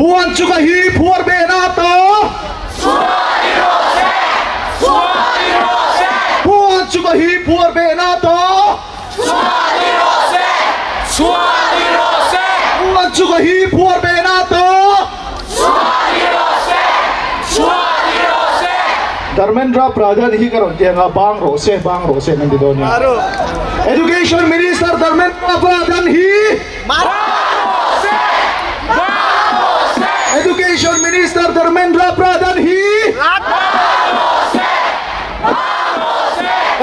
puan chuka hi phuar be na to puan chuka hi phuar be na to puan chuka hi phuar be na to Dharmendra Pradhan hi karon tianga bang rose nandi do niya. Education Minister Dharmendra Pradhan hi Education Minister Dharmendra Pradhan hi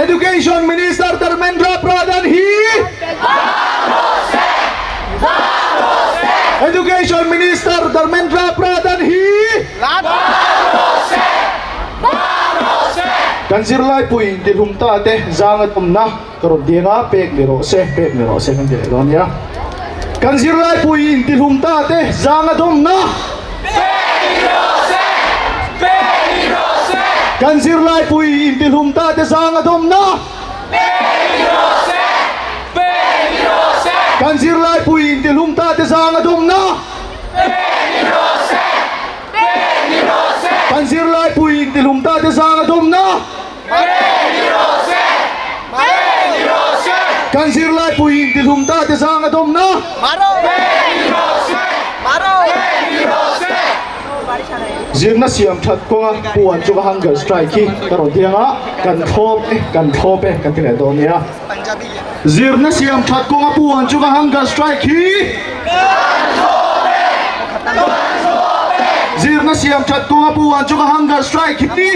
Education Minister Dharmendra Pradhan hi Education Minister Dharmendra Pradhan hi Kan Zirlai pui di humta te zangat umna karon dinga pek ni rose kan dire don ya Kan Zirlai pui di humta te zangat umna Kan Zirlai pui di humta te zangat umna Kan Zirlai pui di humta te zangat umna Kan Zirlai pui di humta te zangat umna Kan Zirlai pui di humta te zangat umna Zirna siam that ko puan chuka hunger strike ki karon tianga kan thope kan tire do nia Zirna siam that ko puan chuka hunger strike ki Zirna siam that ko puan chuka hunger strike ki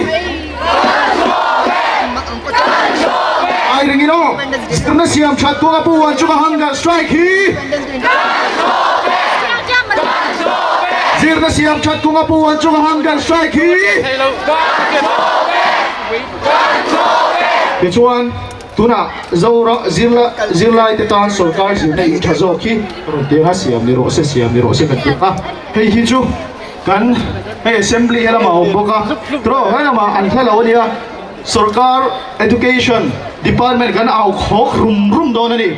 Ai ringino Zirna siam that ko puan chuka hunger strike ki Zirna siam chat ko puan chuka hunger strike hi Kechuan tuna zaura zirlai te tan sarkar zirna in thazo ki rodega siam ni rose kan ka hei hi chu kan hei assembly era ma boka tro hana ma an thala onia sarkar education department kan au khok rum don ani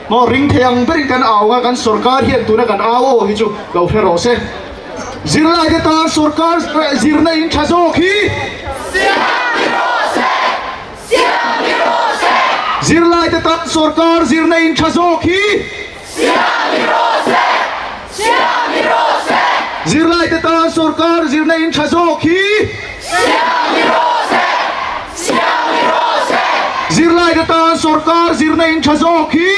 mo ring theng berin kan au kan sarkar hian tuna kan au hi chu lo fe rose Zirlai te tan sarkar zirna in thazo ki Zirlai te tan sarkar zirna in thazo ki Zirlai te tan sarkar zirna in thazo ki Zirlai te tan sarkar zirna in thazo ki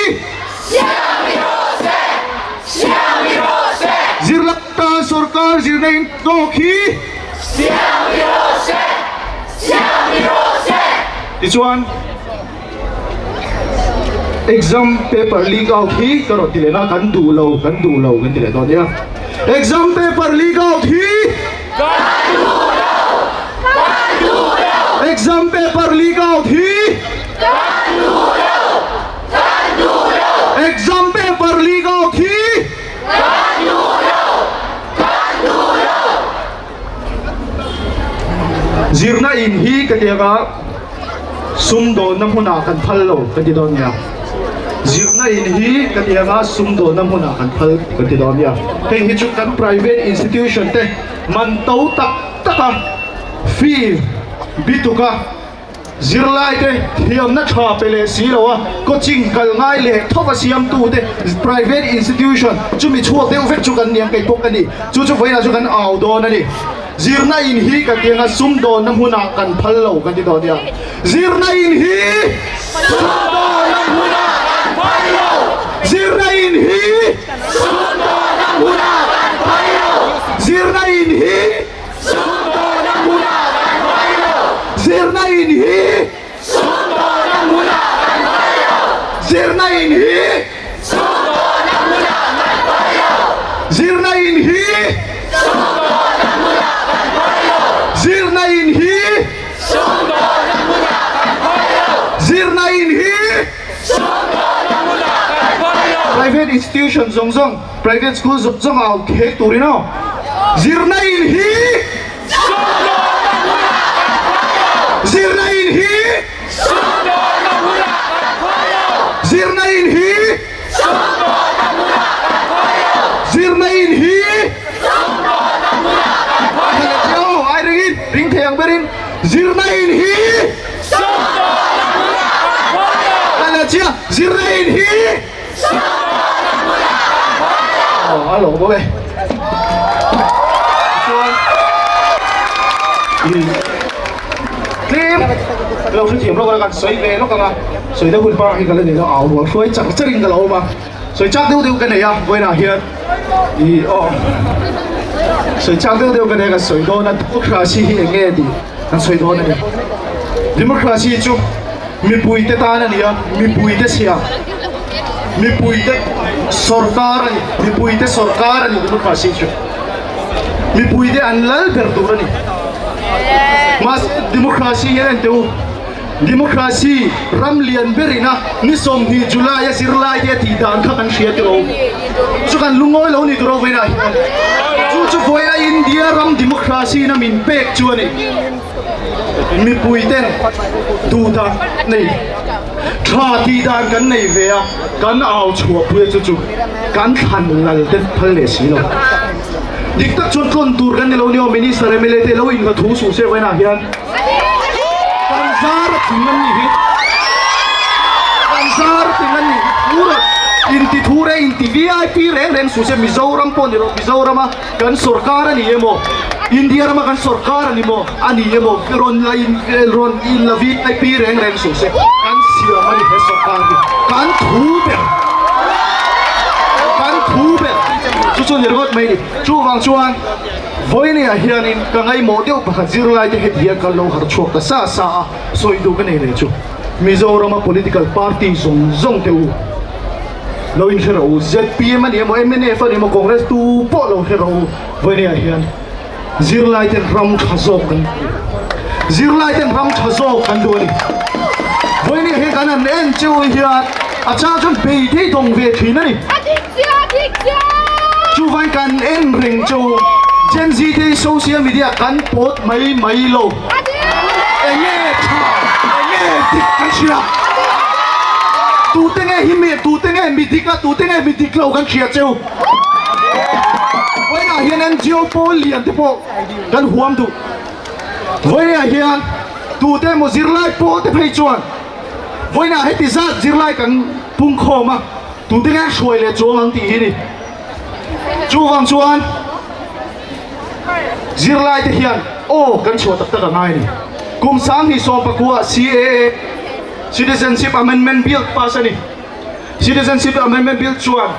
Zirlai te sarkar zirna in thazo ki This one exam paper leak out hi karo tilena kan du lo kan tile do dia exam paper leak out hi exam paper leak out hi exam paper leak out hi Zirna in hi katiaka sumdo namuna kan phallo katidonia Zirna in hi katiaka sumdo namuna kan phal katidonia hei hi chu kan private institution te man tau taka fee bituka Zirlai te hiam na tha pele silowa coaching kal ngai le thoka siam tu te private institution chumi chuak te ufek chu kan niam kai pok ani chu voina chu kan au don ani Zirna in hi katianga sumdo namuna kan phallo katidonia Zirna in hi sumdo namuna kan phallo Zirna in hi sumdo namuna kan phallo Zirna in hi sumdo namuna kan phallo Zirna in hi sumdo namuna kan phallo Zirna in hi sumdo namuna kan phallo Zirna in hi sumdo namuna kan phallo Zirna in hi sumdo namuna kan phallo Zirna in hi sumdo namuna kan phallo Private institution zong private school zong au khek turino Zirna in hi sumdo namuna kan phallo Zirna in hi sumdo namuna kan phallo Zirna in hi sumdo namuna kan phallo Zirna in hi sumdo ring thang berin Zirlai in hi ala chia Zirlai in hi alo bố bê Klim lâu thứ thiểm nó còn xoay về nó còn xoay đâu vượt qua thì cái này nó ảo rồi xoay chắc chắc cái lâu mà xoay chắc tiêu cái này à với nào hiện thì xoay chắc tiêu cái này là xoay đó là democracy hiện nghe thì là xoay đó này democracy chứ mi bùi tê ta này mi bùi tê xia mi bùi tê sarkar này mi bùi tê sarkar này democracy chứ mi bùi tê anh lal berdu này mas demokrasi yang itu demokrasi ramlian berina ni som di Julai Zirlai dia tidak akan sihat tu sukan lungoi lau ni turun vena cucu vena India ram demokrasi na min pek cuan ni mi puiten duda ni thati dan kan ni vea kan au chua puye cucu kan than lal den phale si lo diktat chun kon tur kan ni lo ni o minister MLA te lo in ka thu su se vena hian Kanzar tinggal ni, Kanzar tinggal ni, pura inti thure inti VIP reng susah Mizoram pun ni, Mizoram mah kan sarkar ni emo, India mah kan sarkar ni mo, ani emo, ron in la VIP reng susah, kan siapa ni sarkar ni, kan thuber, cucu ni regot mai ni, cuang. Voi ni ahianin kangai model pakat Zirlai te hetia kalau har chok ta sa soidu kan ni chu Mizoram political party zong teu lo in hero ZPM ni mo MNF ni mo Congress tu po lo hero voi ni ahian Zirlai te ram khazok kan Zirlai te ram khazok kan do ni voi ni he kanan en chu hiat acha chon pe thei dong ve thina ni chu vai kan en ring chu Gen Z di social media kan pot mai lo. Enge dik kan sia. Tu tenge midik lo kan sia cheu. Voi na hian an geopolian te po kan huam tu. Voi na hian tu te mo Zirlai po te phei chuan. Voi na heti zat Zirlai kan pungkhawmin tu tenge suai le chuang ang ti hi ni. Chu wang chuan Zirlai te hian kan chua tak ngai ni kum sang hi som pakua CAA Citizenship Amendment Bill pasani Citizenship Amendment Bill chuan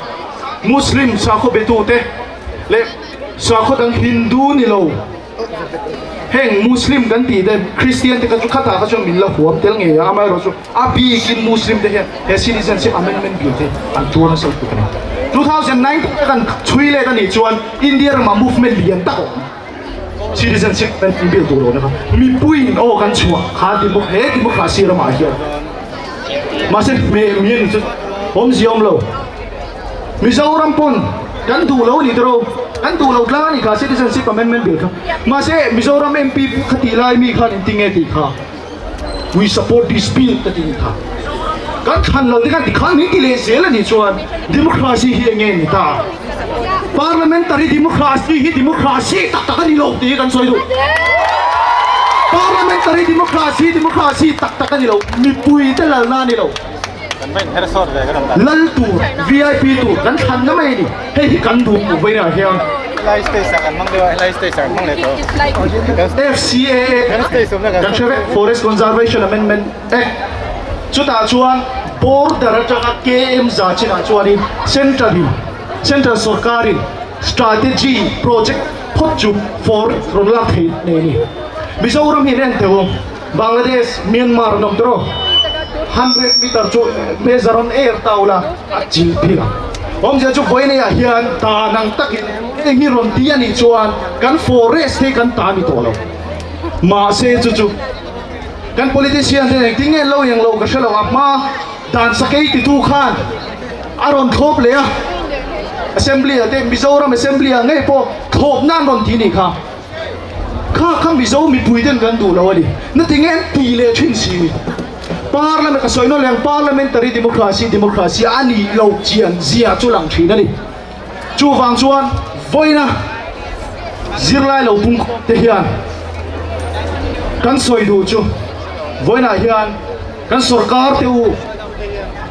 Muslim sa ko betu te le sa ko dang Hindu ni lo heng Muslim kan ti de Christian te ka chu khata ka chu min la huam tel nge amai ro chu abi kin Muslim te hian he Citizenship Amendment Bill te an tu na sa tu kan 2009 kan chui le kan ni chuan India ma movement lian ta ko Citizenship Amendment Bill tu lo na mi puin kan chua kha democracy ra ma hian ma se me mien chu hom ziom lo Mizoram pon kan du lo ni tro kan du lo tla ni ka Citizenship Amendment Bill ka ma se Mizoram MP khati lai mi khan tinge ti kha we support this bill ta ti kha kan khan lo kan dikhan ni ti le sel ni chuan democracy hi nge ni ta parliamentary democracy tak ni lo ti kan soi du parliamentary democracy tak ni lo mi pui te lal na ni lo lal tu VIP tu kan khan na mai ni hei kan du ku bai na hian FCA kan cheve Forest Conservation Amendment Act chuta chuan border ataka KM za china chuanin central sarkari strategy project photchu for rural thei ni Mizoram hi ren teu Bangladesh Myanmar nom tro 100 meter chu measure on air taula achil phira om je chu boy ne ya hian ta nang takin engi ron ti ani chuan kan forest he kan ta ni to lo ma se chu kan politician te ting en lo yang lo ka shalo ma dan sakai ti tu khan aron thop le a assembly ate Mizoram assembly a ngai po thop nan ron ti ni kha Mizo mi puiden kan du lo ali na ting en ti le thin si ni parliament ka soino leng parliamentary democracy ani lo chian zia chu lang thina ni chu wang chuan voina Zirlai lo pung te hian kan soi du chu voi na hian kan sarkar teu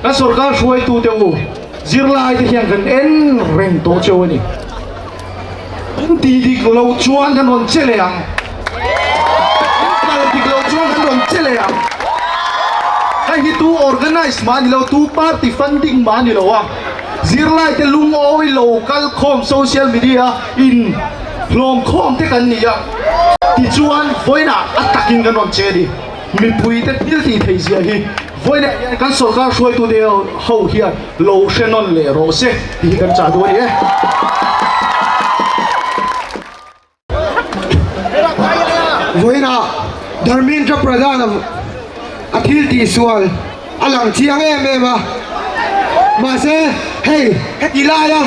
kan sarkar shuai tu teu zirlai te hian kan en reng to cheu ani ti dik lo chuan kan ron cheleang kan dik lo chuan kan ron cheleang kai hi tu organize man lo tu party funding man lo wa zirlai te lung oi local com social media in lom khom te kan nia ti chuan voina atakin kan ron che di mi pui te til ti thei sia hi voina kan sarkar shuai tu de ho hian lo shenon le ro se hi kan cha do ni voina dharmendra pradhan akhil ti sual alang chiang ema ma se hey ilaya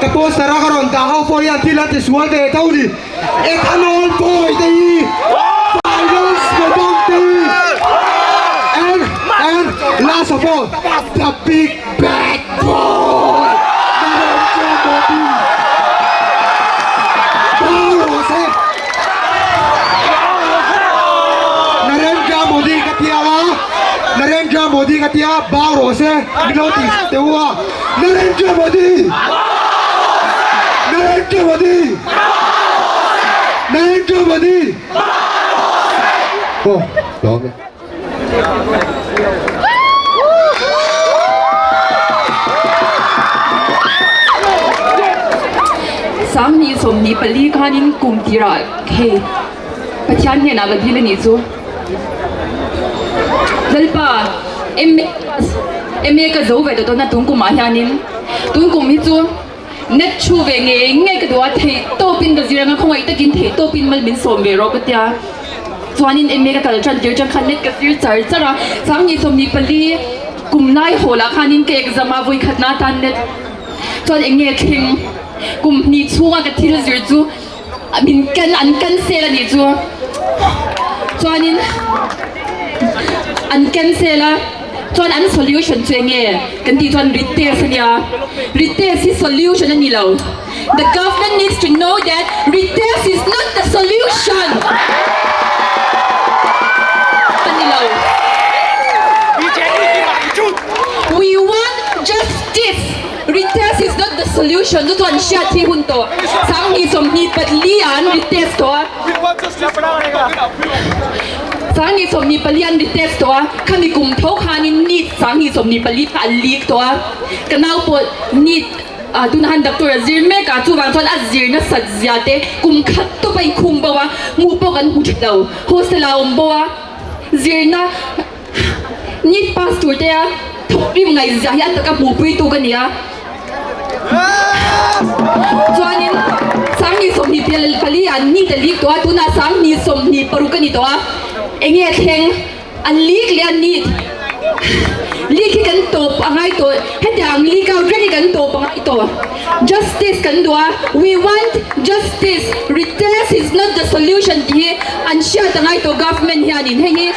tapos tara karon ta how for yan tilat ti sual de tauli ethanol boy de finals medonte and last of all the big bad boy Narendra Modi katia bauro se notice tewa Narendra Modi oh long sang ni som ni pali khanin kum tira ke pachan ne na gadile ni chu zalpa em ka zo ve to na tung kum a hianin tung kum hi chu net chu ve nge ka do thei to pin da ziranga khongai takin thei to pin mal min som ve ro ka tia chuanin em ka kal chan dir chan khan net ka sir char chara sang ni som ni pali kum nai hola khanin ke exam a voi khatna tan net chuan enge thing kum ni chunga ka thil zir chu min kan se la ni chu chuanin an cancel chuan an solution chu nge kan ti chuan retest ania retest is solution ani lo the government needs to know that retest is not the solution ani lo we want justice retest is not the solution tu chuan sha thi hun to sang ni som ni patli an retest to sang ni som ni palian di test to khami kum thau khanin ni sang ni som ni pali pa lik to kanau po ni tun han doctor azir me ka chu wang thon azir na sajjate kum khat to pai khum bawa mu po kan hu thau hostel om bawa zirna ni pastor te thopri ngai zahya ta ka bu pui tu kan ya chuanin sang ni som ni pali an ni te lik to tuna sang ni som ni paru kan ni to enge theng an lik le an nit lik kan top angai to hedang lik out ready kan top angai to justice kan dua we want justice retest is not the solution hi an sha tangai to government hianin hei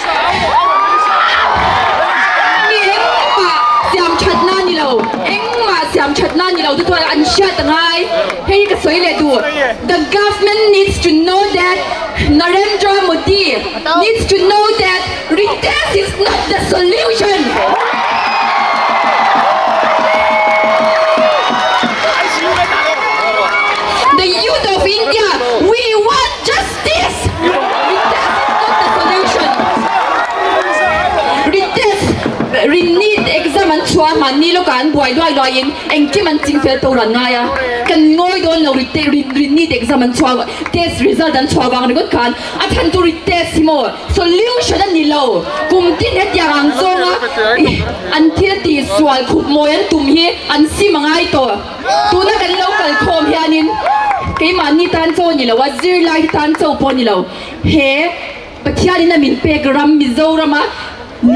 siam chatna ni lo engma siam chatna ni lo tu an sha tangai hei ka soi le du the government needs to know that Narendra Modi needs to know that retest is not the solution. The youth of India, we want justice. Retest is not the solution. Retest, renit exam an chua man ni lo kan buai doi doi in engkim an ching fel to ran ngaya kan ngoi don lo renit exam an chua test result an chua wang got kan athan to retest mo solution an ni lo kum tin het yang ang zonga an thil ti swal khup moi an tum hi an si mangai to tu na kan local khom hianin ke man ni tan cho ni lo wa Zirlai tan cho po ni lo he pathiani na min pe gram Mizo rama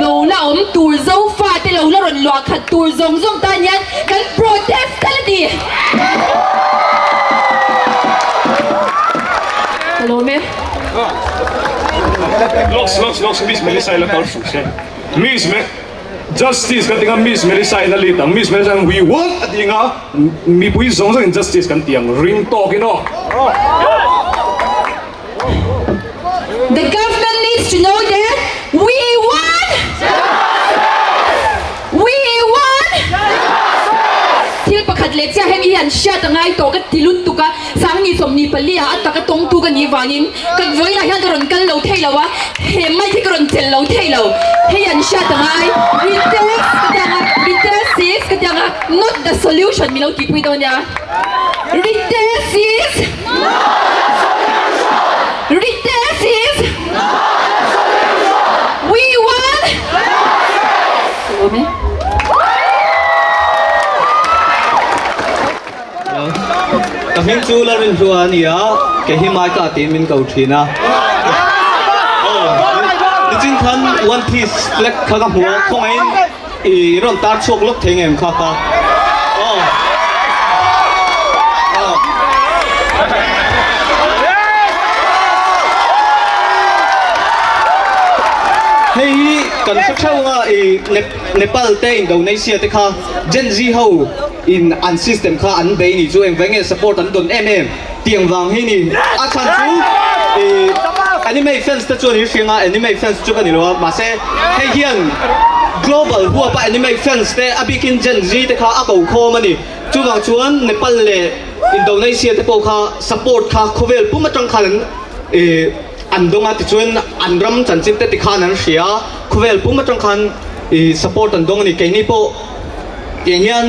lo la tur zo fa te lo la ron lo khat tur zong zong ta nyan kan protest taladi hello me Loks Miss Melissa ila kau sukses Miss me justice kan tinggal Miss Melissa ila litang Miss Melissa we want tinggal mi pui zong zong justice kan tiang ring talk you know the government needs to pali ha ta ka tong tu kan ni wangin ka voi na hian ron kal lo thei lawa he mai thi ron chel lo thei lo he an sha ta ngai retest is ka tanga not the solution mi lo ki pui don ya retest is we want Kami chula rin chuan ya ke himai ka tin min kau thina ni jin khan one piece flag kha ka hua khomain I ron tar chok lok theng em kha kha hey kan sa chau nga Nepal te Indonesia te kha Gen Z ho in an system kha an be ni chu em venge support an don tiang wang hi ni a chan chu anime fans te chu ni hringa anime fans chu kan ni lo ma se hey hian global hua pa anime fans te abikin Gen Z te kha a ko kho mani chu wang chuan Nepal le Indonesia te po kha support kha khovel puma tang khan an donga ti chuan an ram chan chip te ti khan an hria khovel puma tang khan support an dong ni ke ni po tiang hian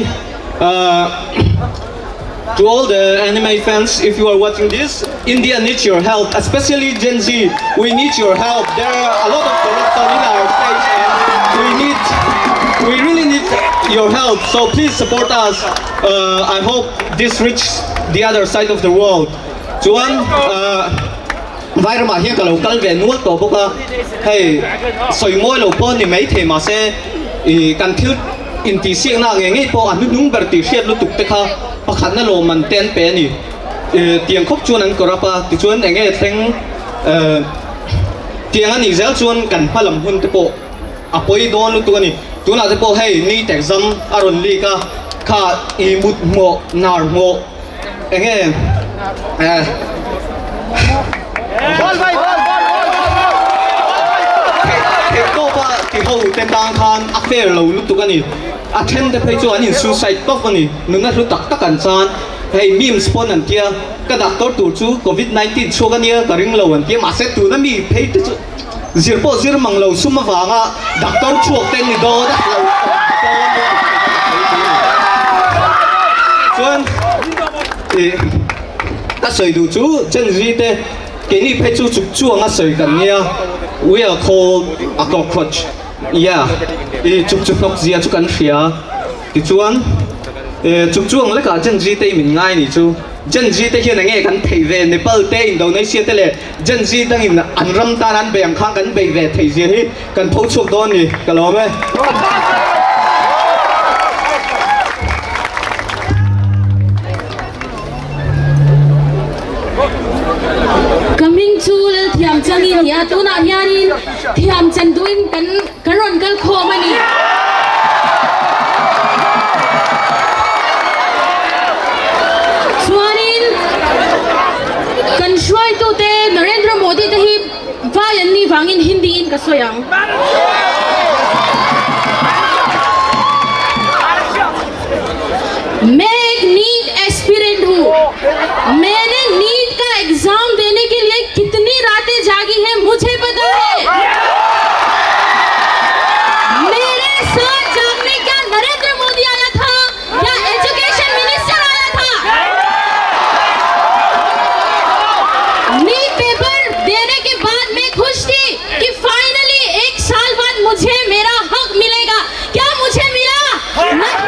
to all the anime fans, if you are watching this, India needs your help, especially Gen Z. We need your help. There are a lot of corruption in our state, and we really need your help. So please support us. I hope this reaches the other side of the world. Chuan, vai ra ma hian ka lo kal ve nuat to boka. Hey, soi moi lo pon ni mai the ma se kan thil in ti siang na nge po an nung ber ti hriat lu tuk te kha pakhat na lo man ten pe ni tiang khop chuan an korapa ti chuan enge thleng tiang ani zel chuan kan phalam hun te po apoi don lu tu ani tuna te po hey ni exam aron li ka kha I mut mo nar mo enge ko pa ti ho te tang khan affair lo lu tu ani attend the page one in suicide company nunga lu tak tak kan chan hey meme spon an tia ka doctor tu chu covid-19 chogania ka ring lo an tia ma se tu na mi phei tu zir po zir mang lo suma wanga doctor chuak ten ni do da lo chuan ta soi du chu chen ri te ke ni phei chu chuk chu anga soi kan nia we are called a cockroach yeah chuk chuk nok zia chu kan hria ti chuan chuk chuang le ka Gen Z te min ngai ni chu Gen Z te hian nge kan thei ve Nepal te Indonesia te le Gen Z tang in an ram ta nan bem khang kan be ve thei zia hi kan phau chuk don ni ka lo me coming to thiam changin ya tuna hianin thiam chan duin kan ron kal kho mani chuanin kan shwai tu te Narendra Modi te hi vayan ni wangin Hindi in ka soyang मैं एक NEET aspirant हूँ मैंने NEET का exam देने के लिए कितनी रातें जागी हैं मुझे पता है मेरे साथ जागने क्या नरेंद्र मोदी आया था या एजुकेशन मिनिस्टर आया था नीट पेपर देने के बाद मैं खुश थी कि फाइनली 1 साल बाद मुझे मेरा हक मिलेगा क्या मुझे मिला नहीं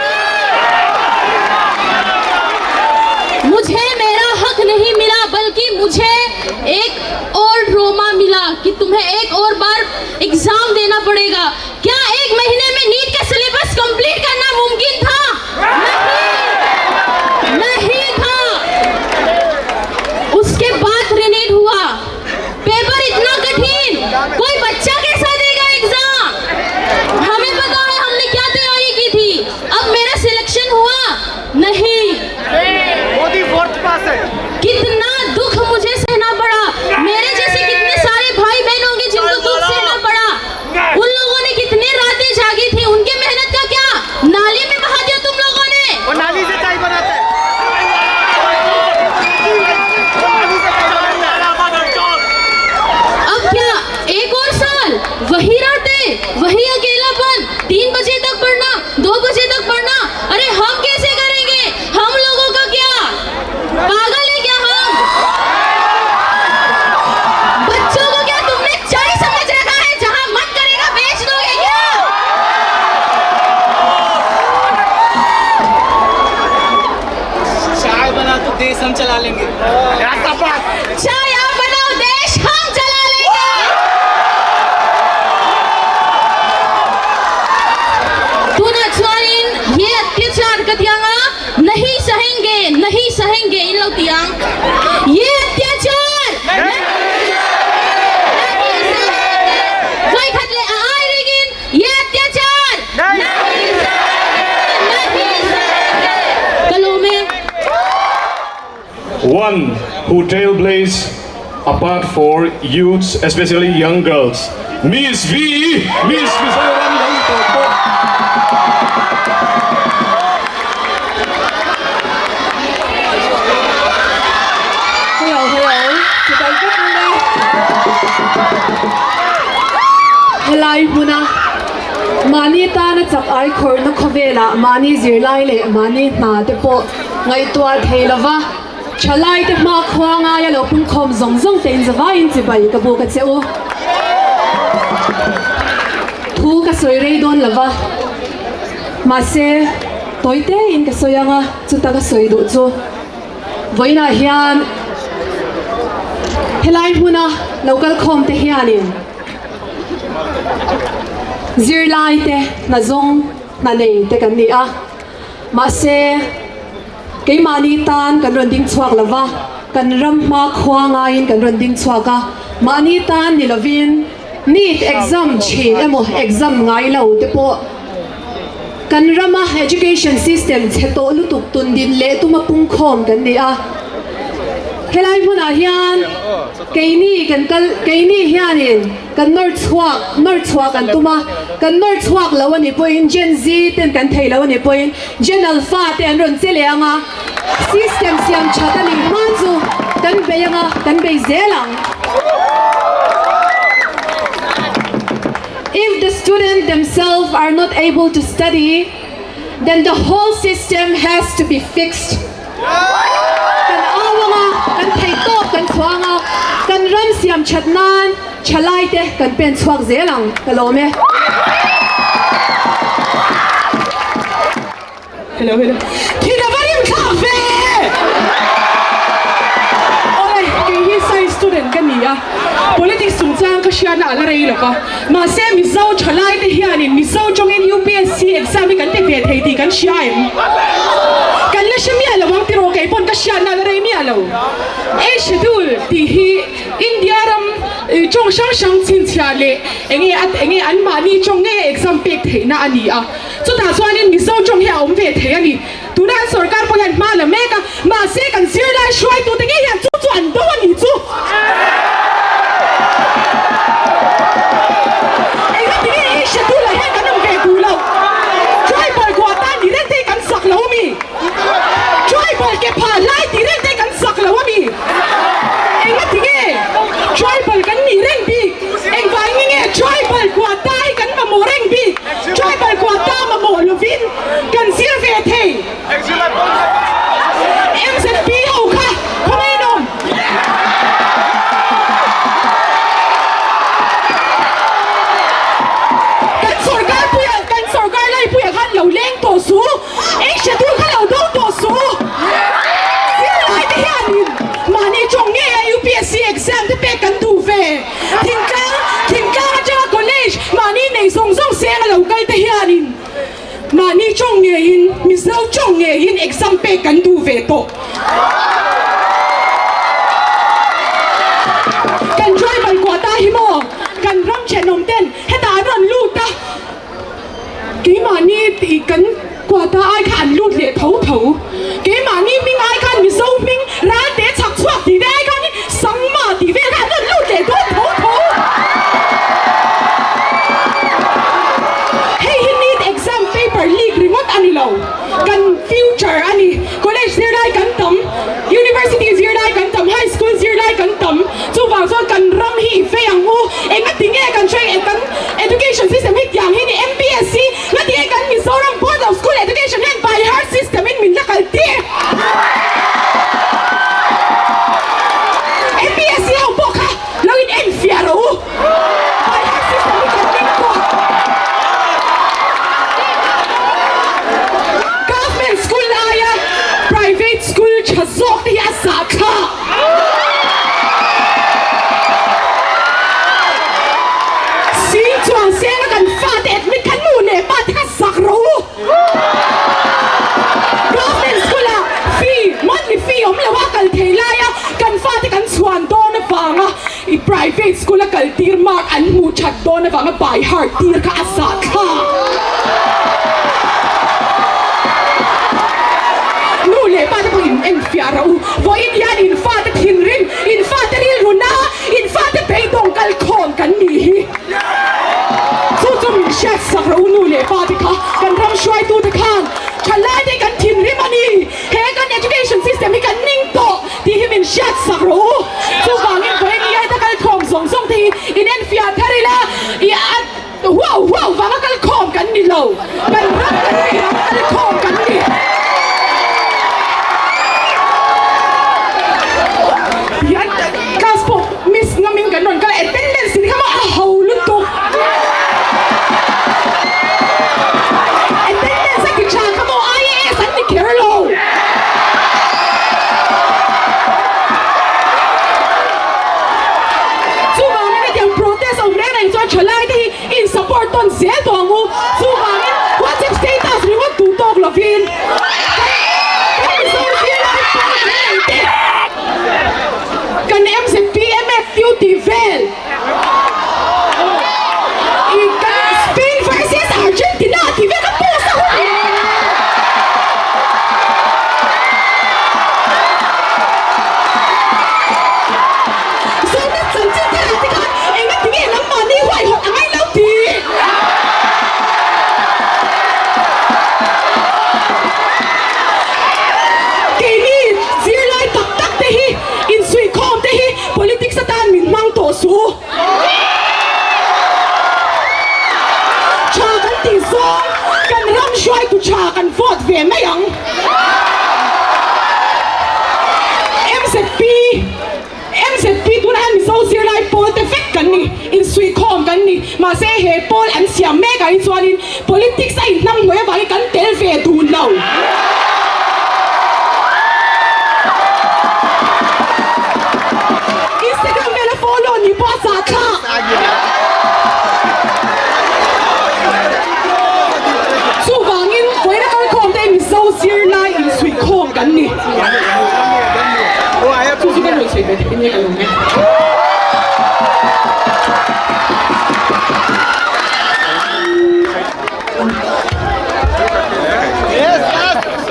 one who trailblazed a path for youths, especially young girls. Miss V, Miss Hlai huna mani ta na chak ai khor na khovela mani zirlai le mani na te po ngai tua theilawa chalai te ma khwanga ya lo pungkhawm zong zong ten zawa in chi bai ka bu ka cheu thu ka soi rei don lawa ma se toite in ka soyanga chuta ka soi du chu voina hian Hlai huna local khom te hianin Zirlai te na zong na nei te kan ni a ma se ke mani tan kan ron ding chuak lawa kan ram ma khwanga in kan ron ding chuaka mani tan ni lovin NEET exam chi emo exam ngai lo te po kan rama education system cheto lutuk tun din le tuma pungkhawm kan ni a Hlai huna hian keini hianin kan nor chuak kan tuma kan nor chuak lawani poin Gen Z ten kan thei lawani poin Gen Alpha te an ron chele anga system siam chatani manchu kan beyanga kan bei zelang if the students themselves are not able to study then the whole system has to be fixed kan thei top kan chuanga kan ram siam chatnan chalai te kan pen chuak zelang kalome hello thina varim khafe oi ke hi sai student kan ni a politics sungchang ka shiana ala rei laka ma se Mizo chalai te hianin Mizo jongin UPSC exam kan te pe thei ti kan shiaim kan la shimia lawang tiro kai pon ka shiana ala rei mi alo e schedule ti hi India ram chong sang chin chia le enge an mani chong nge exam pek thei na ani a chu ta chuanin Mizo chong hi om ve thei ani tuna sarkar palian ma la meka ma se kan Zirlai shwai tu te nge ya chu chuan do ani chu enge ti nge schedule hi kan om ve ku lo choi bol ko ta ni re te kan sak lo mi choi bol ke pha lai ti re te kan sak lo mi enge ti nge choi bol kan ni reng bi eng vai nge choi bol ko tai kan ma mo reng bi choi bol ko ta ma mo lovin kan sir ve thei em se bi ho kha khomai nom kan sarkar lai puya khan lo leng to su ei schedule khan lo do to su Zirlai te hianin mani chong nge UPSC exam te pe kan du ve thingka ja college mani nei song se lo kal te hianin mani chong nge in Mizo chong nge in exam pe kan du ve to kan joy bal ko ta hi mo kan ram chenom ten heta ron lu ta ke mani ti kan ko ta ai khan lut le thau ke mani ming ai khan Mizo ming ra te chak chuak ti de ai khan sang ma ti ve khan lut le do thau hey he need exam paper leak ringot ani lo kan future ani college Zirlai kan tam university Zirlai kan tam high school Zirlai kan tam chu wang so kan ram hi fe ang u enga tinge kan train kan education system hi yang hi ni MPSC na tinge kan Mizoram board of school education and by heart system in min lakal ti MPSC ho boka lawin en fiaro by heart system ni kan tin ko government school aya private school chazok ti asa kha sin chuan se na kan fa te admit kan mu ne pa ta sak ro government school fee monthly fee om lawa kal theila ya kan fa te kan chuan do na wanga I private school kal tir mark an mu chat do na wanga by heart tir ka asa kha nu le pa ta in fiara u vo in yan in sakra unu le pa tika kan ram shwai tu ta khan chalai de kan thin ri mani he kan education system hi kan ning to ti hi min shat sakro so bangin koi ni ai ta kal thom song song thi inen fia tharila ya wow wow wanga kal khom kan ni lo kan ram kan ni ram kal khom kan ni yan kaspo miss ngamin ganon kala attendance ni kama hawlu to attendance sa kitchen kamo IAS at ni Kerlo so bangin na yung protest ang rena yung so chalai di in support on zel to ang so bangin what's if status ni wag tutok lovin kan MZP MFUT vel kan Spain versus Argentina TV ka po sa so that Sincerity ka nga tingin ang money why hot ang ay lauti kini Zirlai tak tehi in sui kom tehi politics sa tan min mang to su cha kan ti so kan ram shwai tu cha kan vote ve mayang MZP tu na Mizo Zirlai poll te fek kan ni in sui kom kan ni ma se he poll an siam me ka in chuanin politics ai nang we ba kan tel ve tu lau Instagram me la follow ni pa sa ka so bangin pwede na kang kom tayo Mizo Zirlai in sui kom kan ni susugan mo siya hindi ka lumit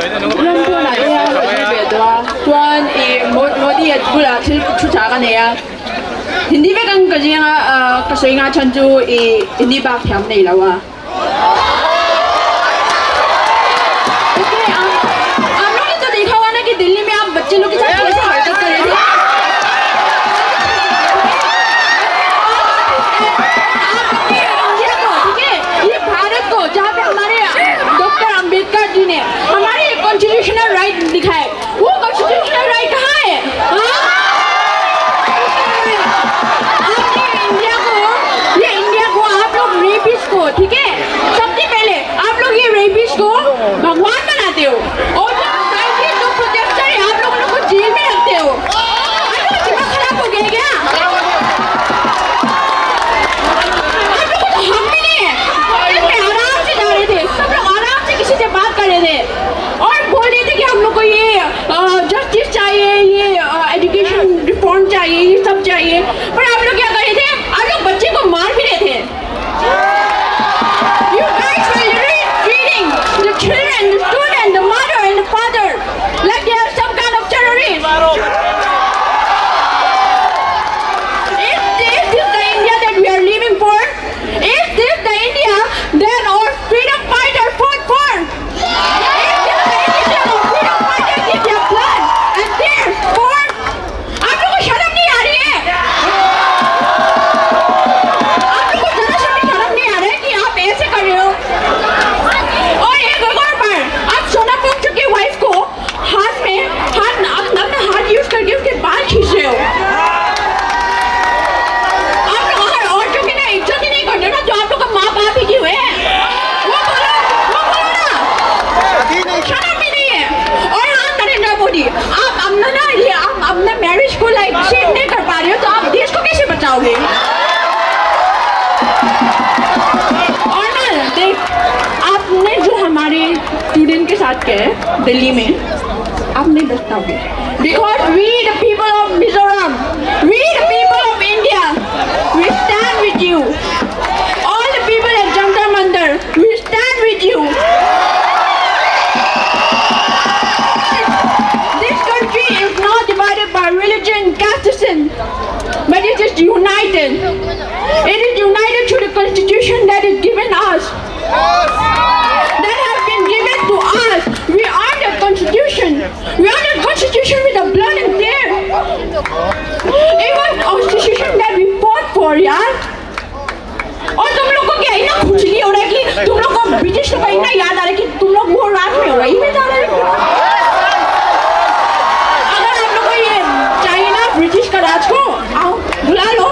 Alam ko na iya bedo tuan modi at bula chucha ya hindi ba kang kasi nga kasoy nga chanju hindi ba kayam na ilawa okay आप लोग ने तो देखा हुआ ना कि दिल्ली में आप बच्चे लोग के साथ कैसे हरकत कर रहे थे ठीक है ये भारत को जहाँ पे हमारे डॉक्टर अंबेडकर जी ने हमारे कॉन्स्टिट्यूशनल राइट लिखा है वो कॉन्स्टिट्यूशनल राइट कहाँ है ये इंडिया को आप लोग रेपिस्ट को ठीक है सबसे पहले आप लोग ये रेपिस्ट को भगवान बनाते हो और जो प्रोटेक्टर है आप लोग को जेल में रखते हो आप लोग दिमाग खराब हो गया क्या आप लोग को तो हम भी नहीं है आराम से जा रहे थे सब लोग आराम से किसी से बात कर रहे थे और बोल रहे थे कि हम लोग को ये जस्टिस चाहिए ये एजुकेशन रिफॉर्म चाहिए ये सब चाहिए पर आप लोग क्या कर रहे थे आप लोग बच्चे को मार भी रहे थे You guys were treating the children, the student, the mother and the father like they are some kind of terrorists. Is this the India that we are living for? Is this the India that our freedom fighters fought for? Is this the India that our freedom fighters give their blood and tears for? आप लोगों को शर्म नहीं आ रही है? आप लोगों को जरा शर्म नहीं आ रहा है कि आप ऐसे कर रहे हो? और एक और बार आप सोना पोंग चुकी वाइफ को हाथ में अपना हाथ यूज करके उसके बाल खींच रहे हो आप लोग अगर औरतों की ना इज्जत ही नहीं करते ना जो आप लोग का माँ बाप ही की हुए हैं वो बोलो ना शर्म भी नहीं है और हाँ नरेंद्र मोदी आप अपना मैरिज को लाइक सेव नहीं कर पा रहे हो तो आप देश को कैसे बचाओगे और ना देख आपने जो हमारे स्टूडेंट के साथ किया है दिल्ली में आप नहीं बचताओगे because we the people of Mizoram we the people of India we stand with you all the people at Jantar Mandir we stand with you this country is not divided by religion casteism but it is united through the constitution that is given us तुम लोग को British लोग का इतना याद आ रहा है कि तुम लोग वो रात में रही में जा रहे हैं अगर आप लोग को ये चाइना ब्रिटिश का राज को आओ बुला लो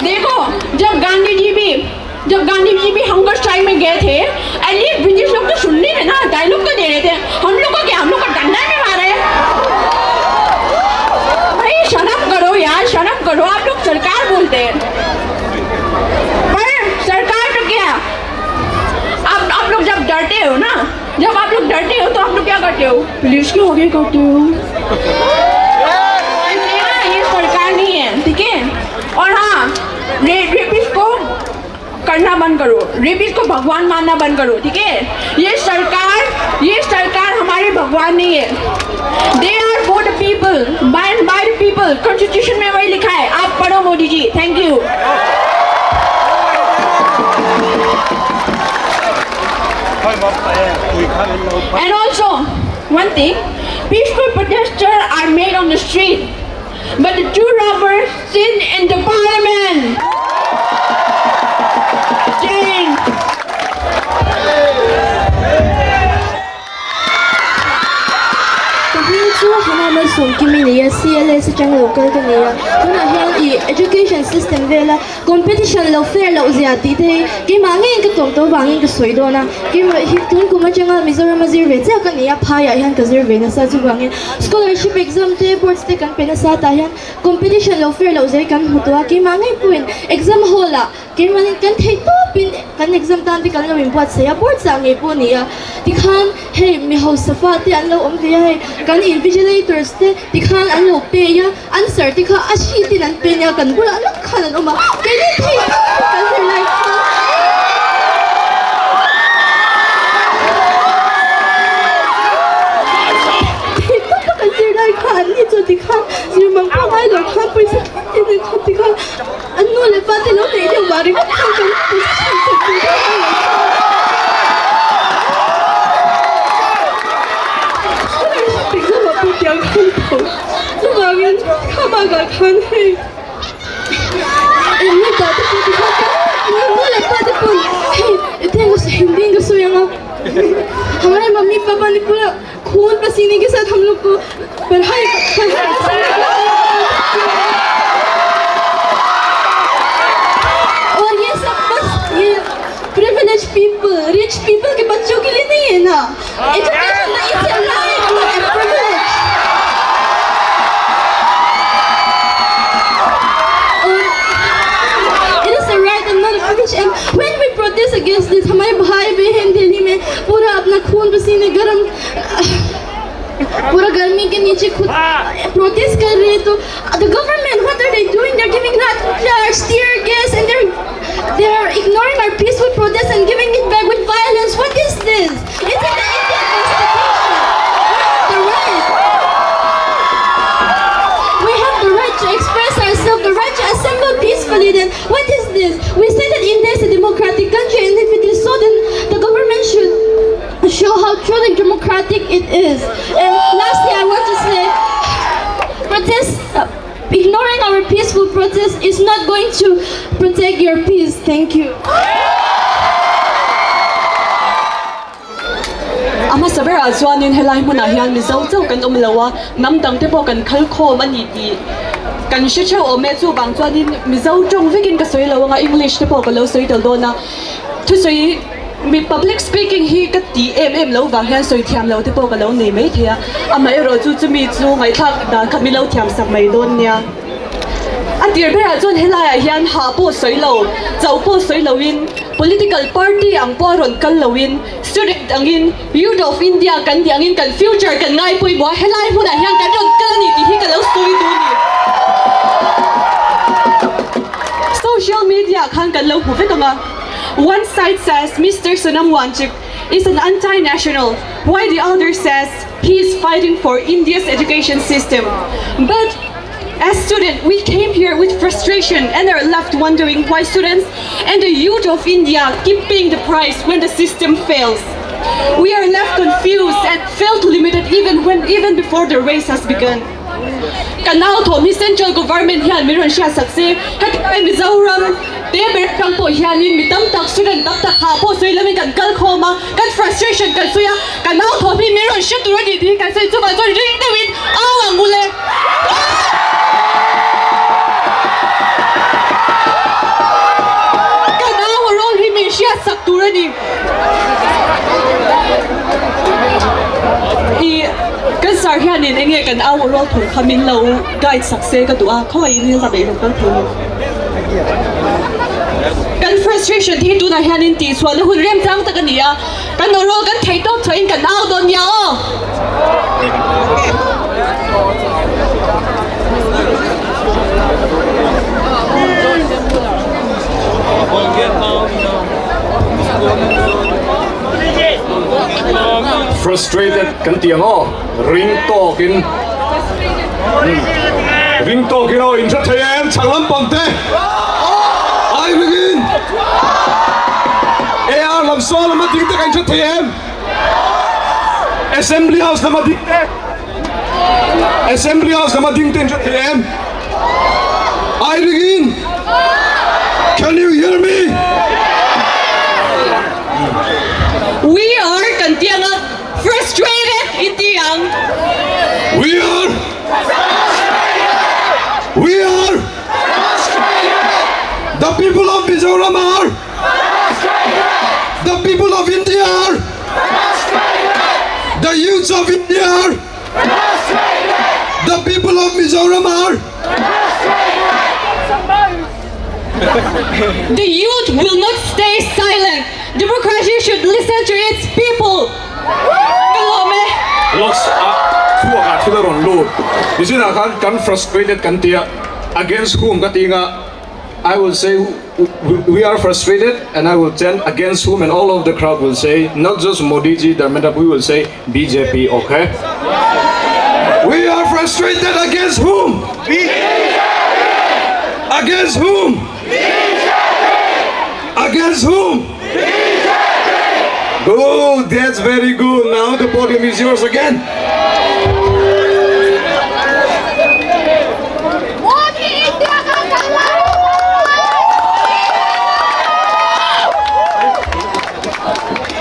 देखो जब गांधी जी भी हंगर स्ट्राइक में गए थे एटलीस्ट ब्रिटिश लोग तो सुन नहीं रहे ना डायलॉग तो दे रहे थे हम लोग को क्या हम लोग को डंडा में मारे भाई शर्म करो यार शर्म करो आप लोग सरकार बोलते हैं पर सरकार तो क्या आप लोग जब डरते हो ना जब आप लोग डरते हो तो आप लोग क्या करते हो पुलिस के आगे करते हो ये सरकार नहीं है ठीक है और हाँ रेपिस्ट को करना बंद करो रेपिस्ट को भगवान मानना बंद करो ठीक है ये सरकार हमारे भगवान नहीं है they are for the people by the people constitution में वही लिखा है आप पढ़ो Modi ji thank you And also, one thing, peaceful protesters are made on the street, but the true robbers sit in the parliament. Jane. hana som kimi niya CLS chang local ka niya tuna hian I education system vela competition lo fair lo ziati the ki mangin ka tong to bangin ka soido na ki tun kuma changa Mizoram mazir ve cha ka niya phaya hian ka zir ve na sa chu bangin scholarship exam te boards te kan pena sa ta hian competition lo fair lo zai kan hutwa ki mangin puin exam hola ki manin kan thei to pin kan exam tan ti kan lo import se board sa nge po niya ti khan hey mi ho safa te an lo om dia hey kan invigilators te ti khan an lo pe ya answer ti kha ashi tin an pe ya kan bula an khan an oma ke ni thei kan se lai kan se lai khan ni cho ti khan si mang ko hai lo khan paisa ti khan ti khan an no le pa te lo nei le mari khan kan Sumangin, kamaga khan hai. Ini tadi pun dikatakan, mana tadi pun, hey, itu yang Hindi का सोया हमारे mummy papa ने पूरा खून पसीने के साथ हम लोग को पढ़ाई और ये सब बस ये privileged people, rich people के बच्चों के लिए नहीं है ना. Education is a right and a privilege. And when we protest against this, हमारे भाई बहन दिल्ली में पूरा अपना खून पसीने गरम पूरा गर्मी के नीचे खुद protest कर रहे हैं तो the government what are they doing? They're giving that tear gas and they're ignoring our peaceful protest and giving it back with violence. What is this? It's in the Indian Constitution. The right. We have the right to express ourselves, the right to assemble peacefully. Then what is this? We say that India is a democratic country, and if it is so, then the government should show how truly democratic it is. And lastly, I want to say, ignoring our peaceful protest is not going to protect your peace. Thank you. Ama saber azwanin helai muna hian Mizo chau kan omlawa namdang te po kan khalkho mani ti kan shicha o me chu bang chuanin Mizo tong vekin ka soi lawanga English te po ka lo soi dal dona thu soi mi public speaking hi ka ti lo wang hian soi thiam lo te po ka lo nei mai thia ama ero chu chumi chu ngai thak da kha mi lo thiam sak mai don nia atir be azon helai hian ha po soi lo chau po soi lo in political party ang poron kan lawin student angin youth of India kan diangin kan future kan ngai pui bo helai huna hian kan ron kan ni ti hi kan lo soi du ni social media kan kan lo hu ve tonga one side says Mr. Sonam Wangchuk is an anti-national while the other says he is fighting for India's education system but as students, we came here with frustration and are left wondering why students and the youth of India keep paying the price when the system fails. We are left confused and felt limited even before the race has begun. Kanao to mi central government hian miron sha sakse hat ai Mizoram te ber kang po hian hianin mi tam tak student tam tak ha po soi lamin kan kal khoma kan frustration kan suya kan nau thopi mi ron shit ro di di kan sai chu ba chu ring de win awang mule kan aw rol hi mi shia sak turani i kan sar hianin enge kan aw rol thon khamin lo guide success ka tua khoi ni la be ro kan thon kan frustration thi tu na hianin ti chwa le hun rem chang ta kan nia kan no ro kan thei to thoin kan aw don ya o frustrated kan tiang o ring talking o in chat em changlam pamte ai begin ar lam so lam ding te kan chat em assembly house lam ding te chat em I begin. Can you hear me? we are kan tiang frustrated in tiang We are the people of Mizoram are the people of India are the youths of India are the people of Mizoram are the youth will not stay silent democracy should listen to its people lawm lots thua ka thila ron lu isina kan frustrated kan tia against whom ka tinga I will say we are frustrated and I will tell against whom and all of the crowd will say not just Modi ji Dharmendra we will say BJP okay we are frustrated against whom against whom against whom good that's very good now the podium is yours again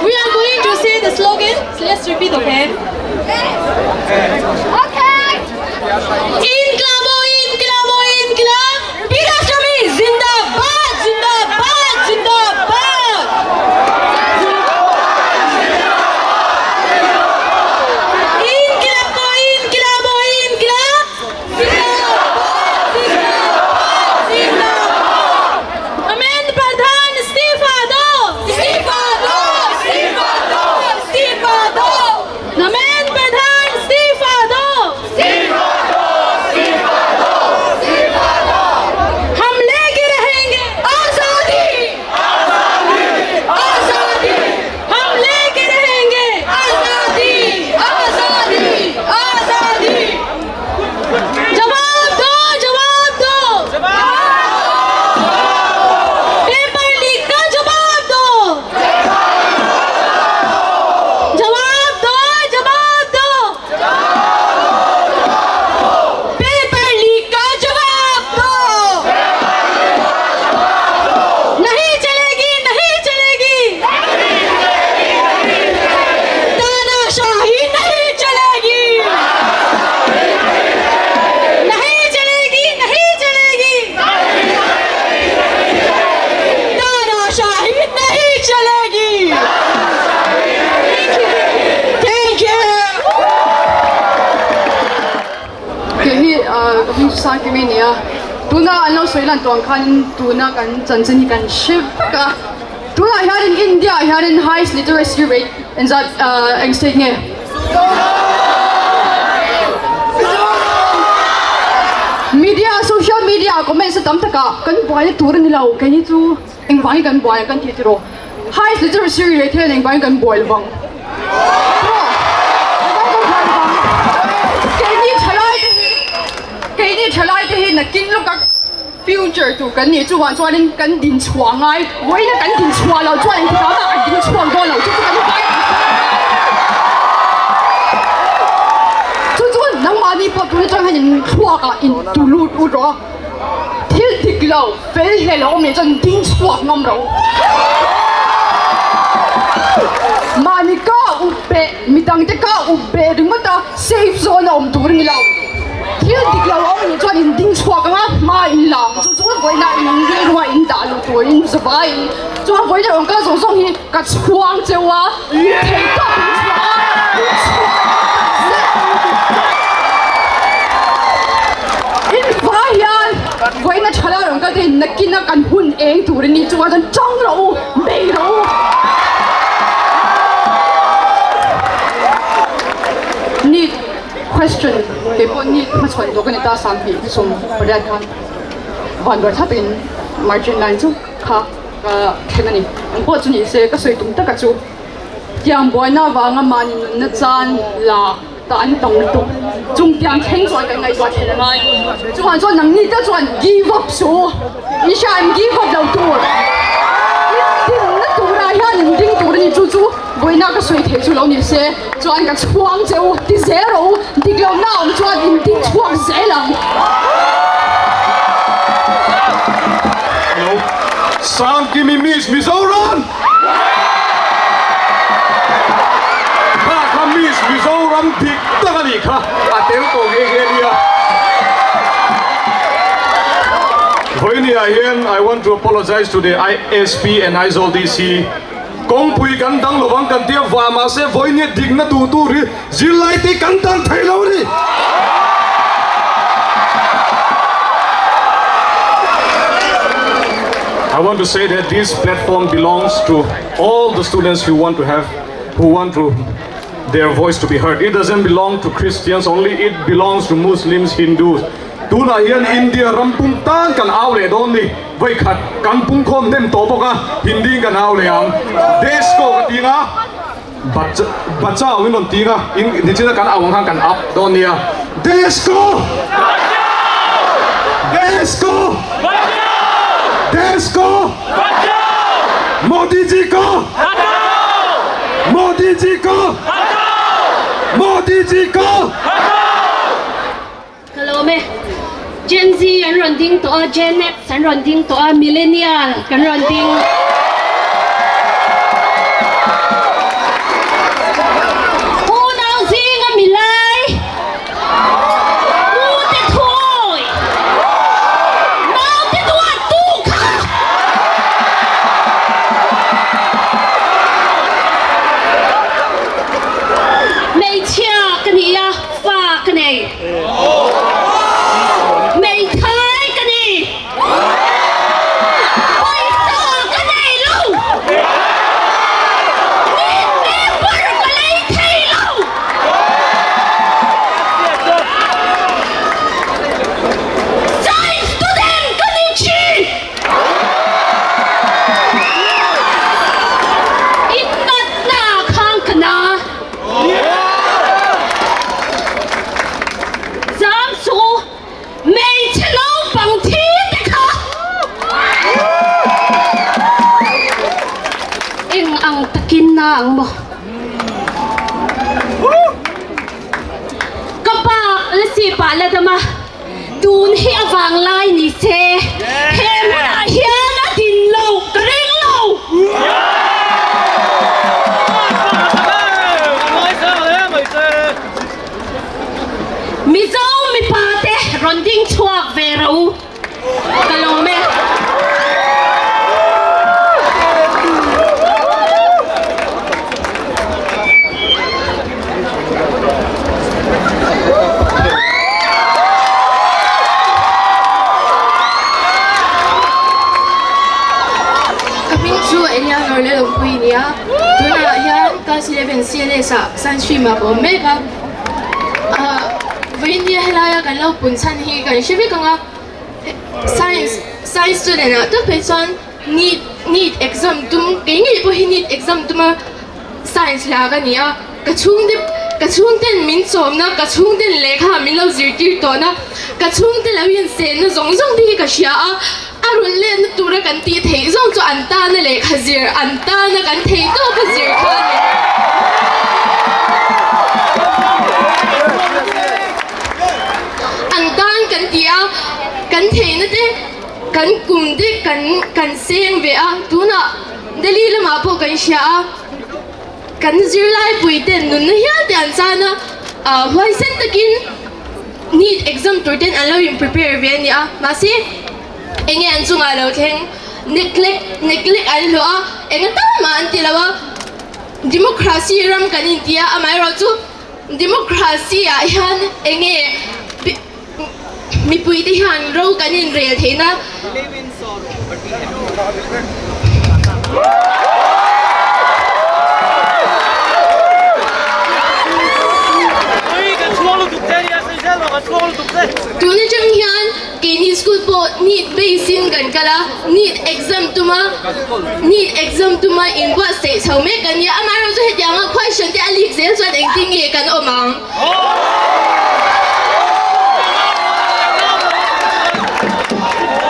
We are going to say the slogan. So let's repeat, okay? Okay. Inklabo, inklabo, inklab. Pirashami, zindabad, zindabad, zindabad. Inklabo, inklabo, inklab. Zindabad, zindabad. Amen, Pradhan, istifa do. Istifa do, istifa do, istifa do. Amen, Pradhan, istifa do. हम लेके रहेंगे आजादी, आजादी, हम लेके रहेंगे आजादी, आजादी, आजादी. जवाब दो, जवाब दो. पेपर लीक का जवाब दो. जवाब दो, जवाब दो. पेपर लीक का जवाब दो. नहीं चलेगी, नहीं चलेगी. तानाशाही नहीं चलेगी. नहीं चलेगी, नहीं चलेगी. तानाशाही नहीं चलेगी. Thank you. Kehi kami sa kami niya. Tuna ano soilan tuang kan tuna kan janjani kan ship ka. Tuna here in India here in highest literacy rate in that state nge. Media social media comment sa tamtaka kan buhay turin nila kani tu engwani kan buhay kan titiro. Highest literacy rate here engwani kan buhay bang. Cái đi trở lại thì là kinh lúc các future tu cái này chú hoàn cho nên cái điện chuang ai, với nó cái điện chuang là cho nên thì đó là điện chuang đó là chú cái cái chú chú nắng mà đi bắt tôi cho hay điện chuang à in tu lút u đó, thiết thực lâu phê lệ lâu mình cho tin chuột ngâm rồi mà ni ka upe mi tang te ka upe ring mata safe zone om tur ni lâu thiếu dik lâu ông mình cho tin chuột ngâm mà in lang cho chúng tôi na in đi ngoài in đã lu tuổi in sắp ai chúng tôiจะองค์การส่งส่งที่กัดช่วงเจ้าวะเทต้าอินฟ้ายันไว้นะชะลาองค์การที่นักกินนักกันหุ่นเองถูกนี่จัวจนจ้องเราไม่รู้นี่ question เดี๋ยวพวกนี้มาชวนตัวกันในตาสามปีที่ส่งประเด็นกันวันวันถ้าเป็น margin line จุค่ะแค่นั้นเองผมพูดจนยิ่งเสียก็สวยตุ้มตะกัจูยังบ่อยน่าวางมันนั่นจานละแต่อันตรงตุ้มจุงยังแข็งใจกันไงตัวเท่าไหร่จุงอันจวนนังนี่จะจวน give up ชัวอีช่าง give up เราตัวดิ้งนั่นตัวอะไรฮะยิ่งดิ้งตัวนี้จู่บ่อยน่าก็สวยเท่จู่เราเนี่ยเสียจวนกับช่วงเจ้าที่เสียเราดิ้งเราหน้าจวนยิ่งดิ้งช่วงเสียหลังSound give me Mizo run! Ka Mizo run dik tagani ka atel ko gegelia. Hoinia hian I want to apologize to the ISP and ISODC. Kong pui kan dang lowang kan tia wa ma se voinia dik na tu ri Zirlai ti kan dang thailo ri. I want to say that this platform belongs to all the students who want their voice to be heard. It doesn't belong to Christians only, it belongs to Muslims, Hindus. Tuna hian India rampung tan kan aule doni vai khat kan pungkhawmin to boka Hindi kan aule ang desko katinga bacha winon tinga in dichina kan awang hang kan up donia desko Desko! Modi ji ko! Modi ji ko! Modi ji ko! Hello me. Gen Z kan ron ding to a Gen X kan ron ding to a millennial kan ron ding. Who now sing a milai? Who the toy? Now the toy tu ka. Mei chia kan ya fa kan nei. Mei thai kan ni. Oi to kan nei lu. Ni bar ka lei thai lu. Sai student kan ni chi. Ingat na khang kana. Giám số mày chỉ lâu bằng thi đấy hả? Em ăn takin na ang mo. Kapag lasi pala dama, dun hi avang lai ni se, hem na hiya na din lâu, kring lâu. Mizo mi pate ronding chuak verau kalong me Kaping chu enya norle lo puinia tuna ya ka sileven siele sa sanshi ma ko mega Vindia helaya kan lau pun chan hi kan shibi kanga science student na to pe chuan need exam tum ke ngi po hi need exam tuma science la ga nia ka chung ten min chom na ka chung ten lekha min lo zir tir to na ka chung ten lo yin sen na zong zong di ka shia a run le na tura kan ti thei zong chu an ta na lekha zir an ta na kan thei to ka zir kha ni kan tia kan thei na te kan kum de kan seng ve a tuna dali lama po kan sha kan zirlai puiten nun hiya te an sana why sen takin need exam turten allow him prepare ve ni a masi enge an chunga lo theng neglect an lo a enga ta ma an tilawa democracy ram kan india amai ro chu democracy a yan enge mi pui ti han ro kan in rel theina tuni chang hian kini school po need basin kan kala need exam tuma in what say chaume kan ya amaro chu hetianga question te alik zel chat engting e kan omang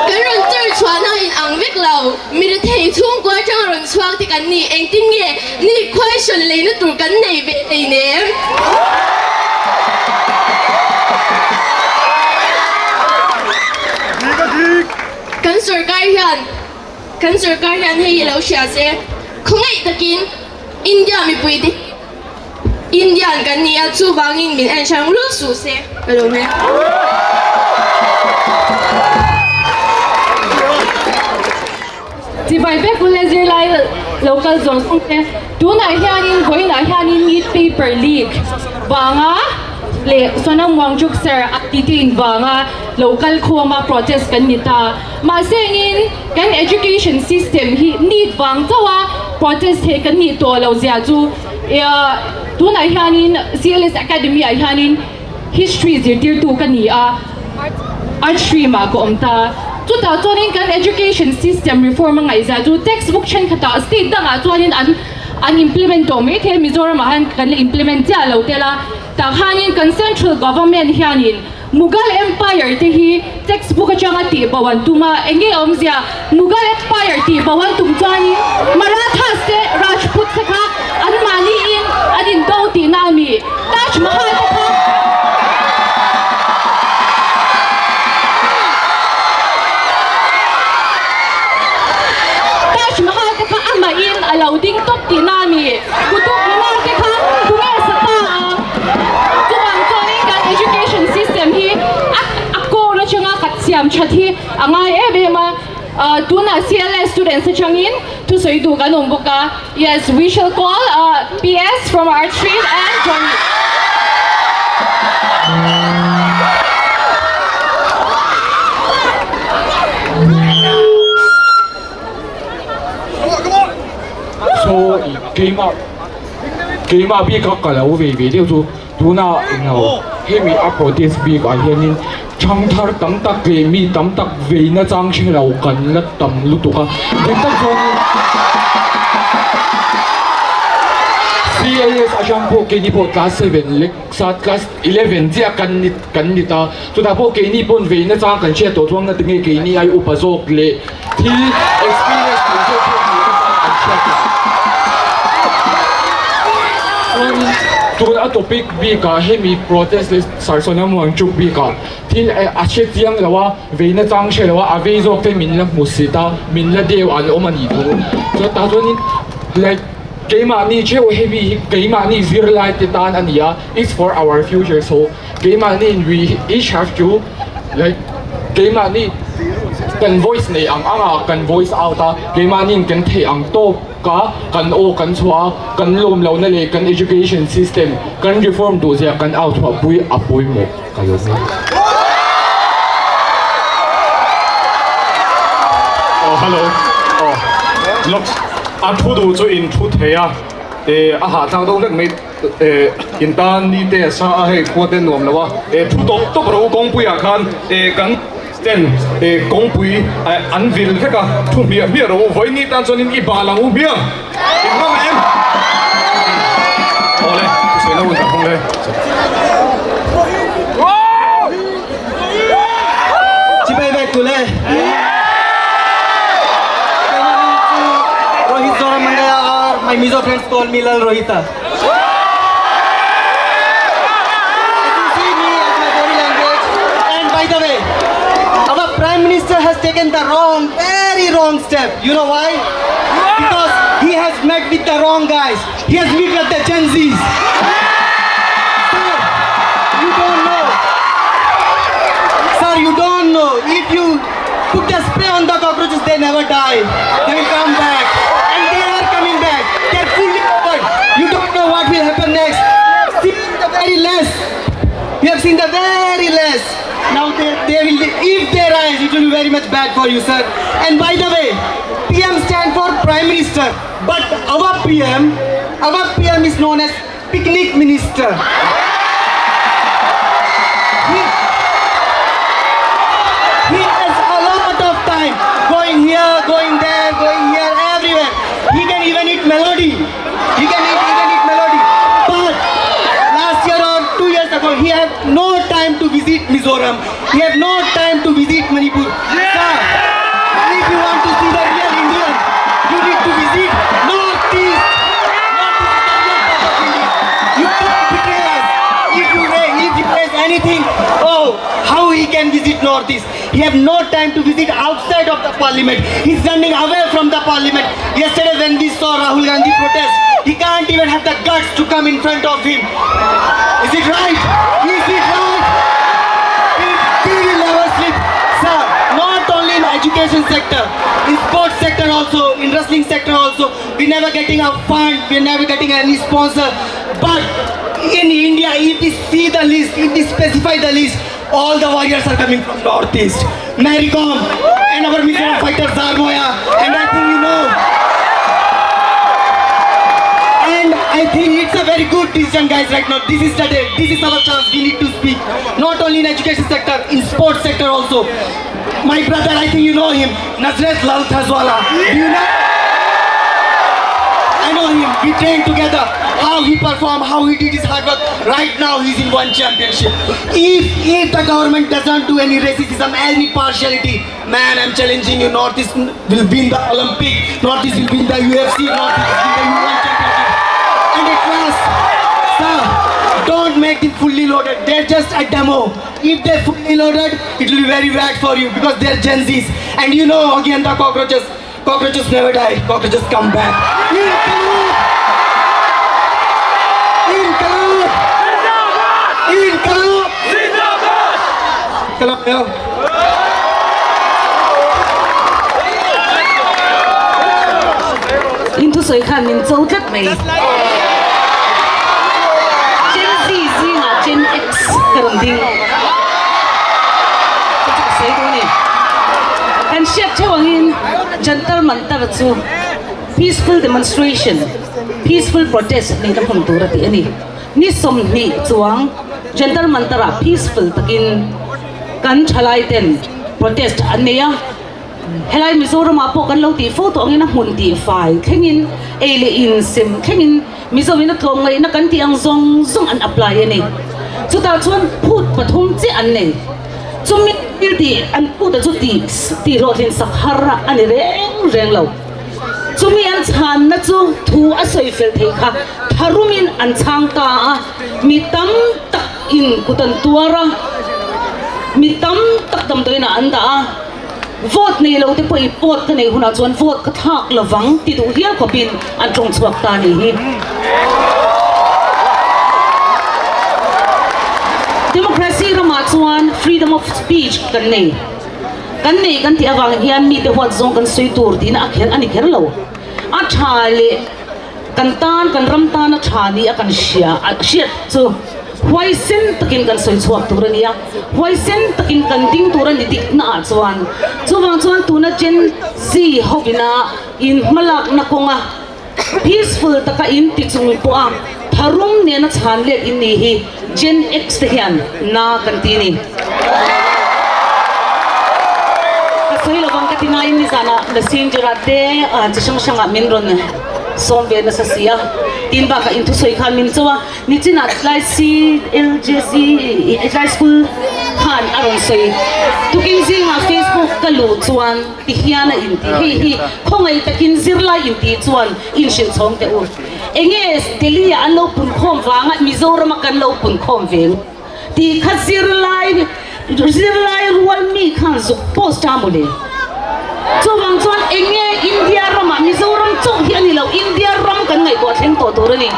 kan ron church chwana in angvek law mir thei chung kwa chang ron chwak ti kan ni engting e ni question leina tur kan nei ve ei ne kan sarkar hian hei lo sha se khongai takin india mi pui di indian kan ni a chu wangin min an chang lu su se hello me ti vai be kule zirlai local zone se tuna hianin voina hianin need paper leak wanga le sonam wangjuk sir actitin wanga local khoma protest kan nita ma sengin kan education system hi need wang chawa protest he kan ni to lo zia chu ya tuna hianin CLS academy a hianin history zirtir tu kan ni a art stream a ko omta chuta chuanin kan education system reform ngai za chu textbook chen khata state danga chuanin an implement to me the Mizoram han kan implement ja lo tela ta hanin kan central government hianin Mughal Empire te hi textbook changa ti bawan tuma enge omzia Mughal Empire ti bawan tum chani Maratha se Rajput se kha an mani in adin do ti nami Taj Mahal te kha Taj Mahal te kha ama in allowing top ti nami Kutub Minar te kha tunga sa ta education system hi akko na changa katsiam chathi angai ebema tuna CLS students changin to soidu kanom buka yes we shall call PS from our street and join so game up bi ka kala u ve liu chu tuna no hemi apo this big a hianin changthar tam tak le mi tam tak veina chang chhelo kan la tam lu tu ka dekta choni CLS ajang po ke ni po class 7 lek sat class 11 dia kan ni ta tu da po ke ni pon veina chang kan che to thong na tinge ke ni ai upazok le thil experience kan che kan che tu a topic bi ka hemi protest list sarsona muang chuk bi ka tin a che tiang lawa veina chang che lawa a ve zo fe min la musita min la deu an omani tu so ta tonin like game ni che o heavy game ni zirlai te tan ania is for our future so game ni we each have to like game ni kan voice nei ang anga kan voice out ta game ni kan the ang to ka kan o kan chwa kan lom lo na le kan education system kan reform do zia kan out wa pui apoi mo ka lo ni oh hello oh look a thu du chu in thu theya a ha thang do lek mai in tan ni te sa a he ko te nom lawa thu to ro kong pui a khan kan ten kong pui an vil theka thu mi ro voi ni tan chonin I ba lang u biang in ma em ole soi na un ta khong le chi bai bai tu le Rohit Zora Mangaya my Mizo friends call me Lal Rohita see me as my body language and by the way our prime minister Minister has taken the very wrong step. You know why? Because he has met with the wrong guys. He has met with the Gen Zs. Sir, you don't know. Sir, you don't know. If you put the spray on the cockroaches, they never die. They will come back. And they are coming back. They're fully covered. You don't know what will happen next. See the very less. We have seen the very less. Now they will, if they rise, it will be very much bad for you, sir. And by the way, PM stand for Prime Minister, but our PM is known as Picnic Minister. He has a lot of time going here, going there, going here, everywhere. He can even eat melody. He can even eat melody. But last year or 2 years ago, he had no time to visit Mizoram. He had no time to visit Manipur. Sir, if you want to see the real Indian, you need to visit Northeast. You can't betray us. If you raise anything, oh, how he can visit Northeast? He have no time to visit outside of the parliament. He's running away from the parliament. Yesterday when we saw Rahul Gandhi protest, he can't even have the guts to come in front of him. Is it right? Is it right? He will never sleep. Sir, not only in education sector, in sports sector also, in wrestling sector also, we're never getting a fund, we're never getting any sponsor. But in India, if we see the list, if we specify the list, all the warriors are coming from Northeast. Mary Kom and our Mizo fighter Zarmoya, and I think you know. And I think it's a very good decision, guys, right now. This is the day, this is our chance, we need to speak. Not only in education sector, in sports sector also. My brother, I think you know him, Nazrat Lal Thazwala. Do you know? I know him, we trained together. How he performed, how he did his hard work. Right now he's in one championship. If the government doesn't do any racism, any partiality, man, I'm challenging you, Northeast will win the Olympic, Northeast will win the UFC, Northeast will win the UN championship. And at last, sir, don't make them fully loaded. They're just a demo. If they're fully loaded, it will be very bad for you because they're Gen Zs. And you know again the cockroaches never die, cockroaches come back. Into soi khan min châu thắt mày Gen Z riêng à Gen X cái đồng tiền soi đâu nè and shit theo anh gentle mantar chu peaceful demonstration peaceful protest ni ta phun tu ra ti ani ni som ni chuang gentle mantara peaceful takin kan thalai ten protest ania helai Mizoram apo kan lo ti photo angina hun ti file thengin ele insum thengin Mizo ina tlom ngai na kan ti ang zong an apply ani chuta chuan phut pathum che an nei chumi ti an pu da chu ti ro thin sakhara ani reng lo chumi an chan na chu thu a soi fel thei kha tharumin an chang ta mi tam tak in kutan tuara mi tam tak dam toina an da vote nei lo te poi vote ka nei huna chuan vote ka thak lawang ti du hial ko pin an tong chuak ta ni hi democracy rama chuan freedom of speech kan nei kan ti awang hian mi te hot zong kan soi tur din a kher ani kher lo a thale kan ram tan a thani a kan sia chu why sen takin kan soi chuak turania why sen takin kan ding turan ni dik na chuan tu na Gen Z hobina in malak na konga peaceful taka in ti chung po ang tharum ne na chan le in ni hi Gen X te hian na kan ti ni kasoi lawang ka tinain ni sana na sincerity chisang min ron sombe na sa siya tin ba ka into soi khan min chawa ni china lai si LJC high school khan aron soi tukin zinga Facebook kalu chuan ti hiana in ti hi khongai takin Zirlai in ti chuan in shin chong te u enge Delhi an lo pun khom wanga Mizoram kan lo pun khom veng ti kha Zirlai Zirlai rual mi khan zuk post chamule chu wang chuan enge India rama Mizoram chok hi ani lo India ram kan ngai ko thleng to to ni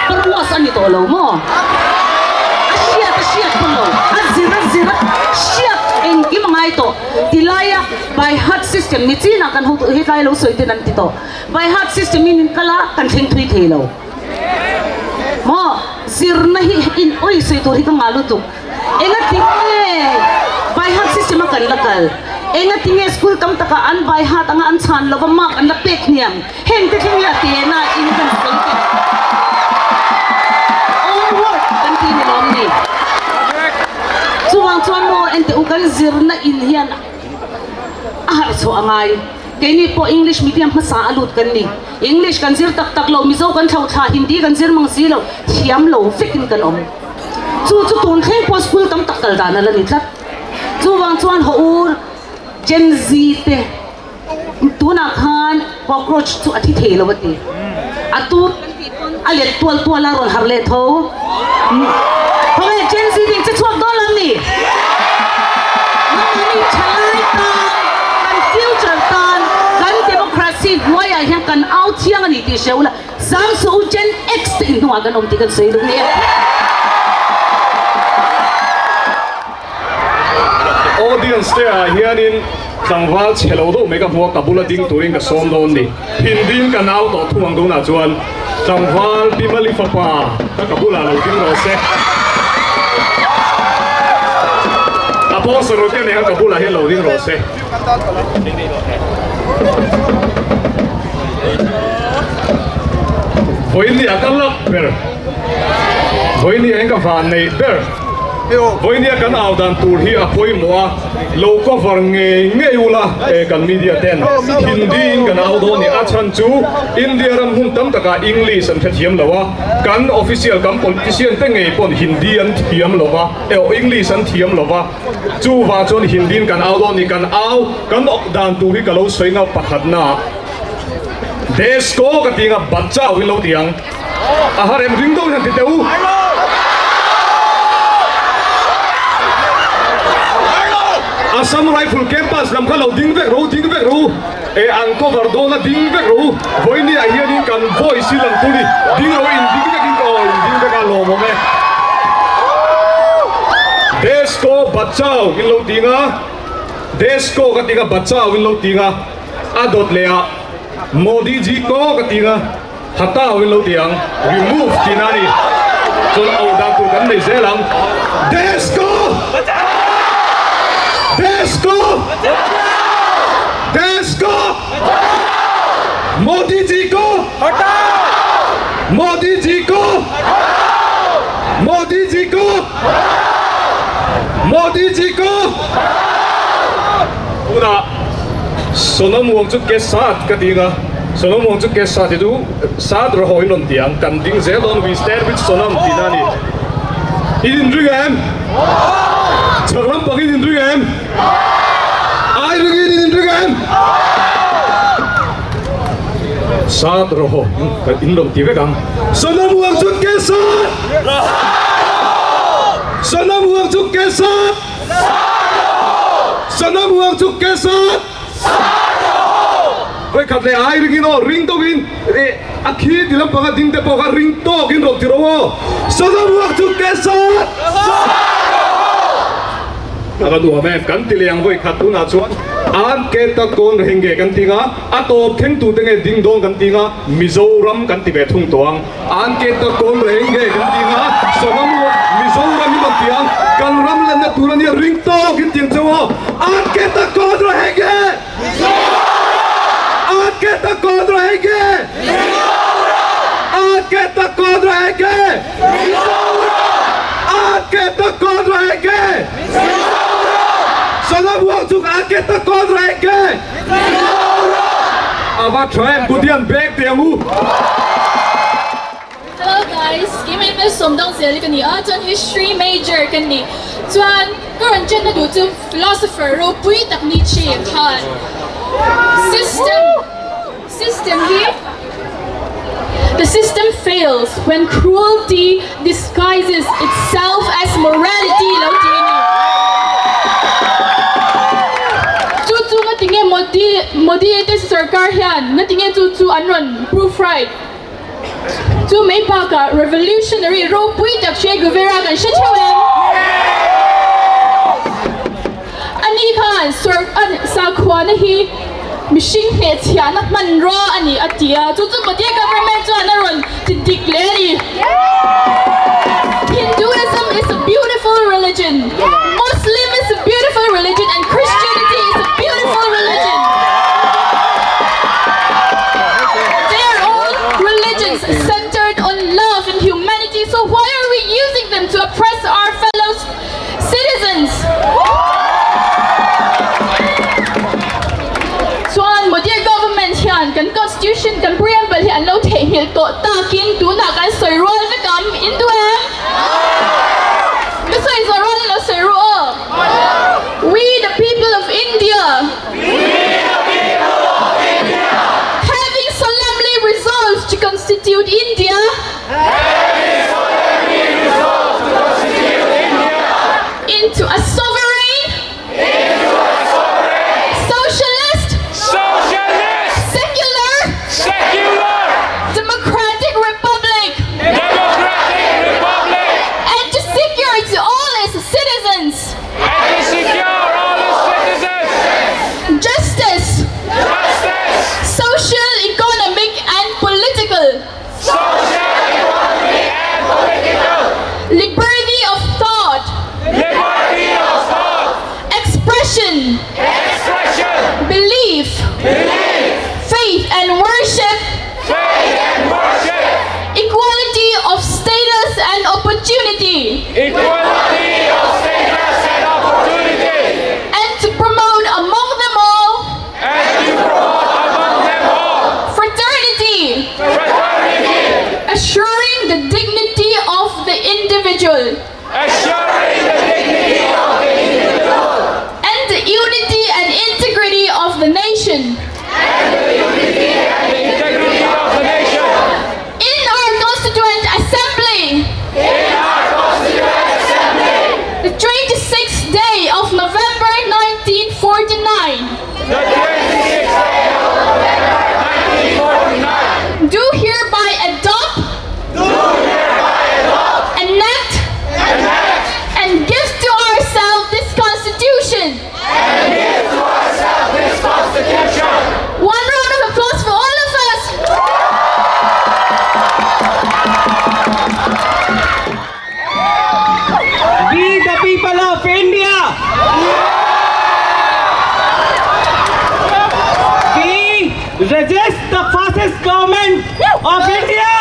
perwas ani to lo mo asiat polo azira siat eng imangai to tilaya by heart system ni china kan hu he kai lo soite nan ti to by heart system in kala kan theng thui thelo mo zirna hi in oi soi to hi ka malu tu enga tinge by heart system kan lakal enga tinge school kam taka an by heart anga an chan lo ma kan la pek niam heng te thing ya te na in kan kan onward kan ti ni lom ni chuang chuan mo ente ukan zirna in hian ahar so angai keni po English medium ma sa alut kan ni English kan zir tak tak lo mizo kan thau tha Hindi kan zir mang si lo thiam lo fikin kan om chu tun khe po school tam tak kal dana la ni tlat chuang chuan ho ur Gen Z te tuna khan cockroach chu athi thelo wati atu alet tual la ron harle tho Hoi Gen Z ding che chuak do lam ni ni chalai ta kan future tan kan democracy noya hian kan out thiang ani ti sheula zam so Gen X te no kan om ti kan sei du ni audience te a hianin tlangwal chhelo do mega buak kabula ding turin ka som don ni hindin kan out to thuang do na chuan tlangwal bimali fapa ka kabula lo ding ro se apo soro ke ne ka kabula he lo ding ro se voini akalla ber voini enga van nei ber voini kan audan tur hi apoi moa lo cover nge ula kan media ten hindi kan audo ni achan chu India ram hum tam taka English an thiam lawa kan official kan politician te ngei pon hindi an thiam lawa English an thiam lawa chu wa chon hindi kan audo ni kan au kan dan tur hi kalo soinga pakhatna desko katinga bacha wilo tiang aharem ringdo han ti teu Assam Rifle Campus lam khalo ding vek ro e an cover do na ding vek ro voini a hian in kan voice lam tuli ding ro in ding vek in ro ding vek a lo mo me desko bachao in lo dinga desko ka tinga bachao in lo dinga adot lea Modi ji ko ka tinga hata in lo tiang remove kinani chon au da tu kan nei zelang desko Desko Modi ji ko हटाओ Modi ji ko Modi ji ko Modi ji ko पूरा सोनम वंचुक के साथ कतीगा सोनम वंचुक के साथ itu साथ रहो इन tiang कंटिंग zelon we stand with Sonam tinani idin drigam chaglam pagi idin drigam ai rugi idin drigam साथ रहो इन लोग तीवे काम सोनम वंचुक के साथ सोनम वंचुक के साथ सोनम वंचुक के साथ 왜 갑자기 아이르기노 링도긴 에 아키 딜람 바가 딩데 바가 링도 긴 럭티로 소나무악 죽겠어 아가도 하면 간til이양 거의 카투나 주 안케타 콘 행게 간티가 아또 탱투 등에 딩동 간티가 미조람 간티베 통도왕 안케타 콘 행게 간티가 소나무 미조람이 간티양 간람란나 두라니 링도 긴 딩저워 안케타 콘 행게 आके तक कौन रहेंगे आके तक कौन रहेंगे आके तक कौन रहेंगे सोनम वंचुक आके तक कौन रहेंगे अब आप ट्राइब बुद्धियान बैग देंगू Hello guys, give me Miss Somdong Zirlai kan ni Art History Major kan ni Chuan karon chen na du chu philosopher ro pui tak ni chi khan system hi The system fails when cruelty disguises itself as morality. Chu nga tinge modi ite sarkar hian nga tinge chu anron proof right. Chu may paka revolutionary ro pui tak che guvera kan shachawen. Ani khan sa khwana hi mishing he chia nak man ro ani atia chu modi government chu anaron to declare. Hinduism is a beautiful religion. Muslim is a beautiful religion, and Christianity is a beautiful religion. They are all religions centered on love and humanity. So why are we using them to oppress our fellow citizens? Chuan Modi government hian kan constitution kan preamble hian lo the hil to takin tu na kan soirol ve kam induem. This is a role of Seruo. We the people of India. Having solemnly resolved to constitute India. Into a sovereign. Socialist. Secular. Democratic republic. And to secure to all its citizens. Justice. Social, economic, and political. Liberty of thought. Expression. Belief. Faith and worship. Equality of status and opportunity. And to promote among them all. Fraternity. Assuring the dignity of the individual. And the unity and integrity of the nation. In our Constituent Assembly. The 26th day of November 1949. Do hereby adopt. Enact. And give to ourselves this Constitution. One round of applause for all of us. We the people of India. We resist the fascist government of India.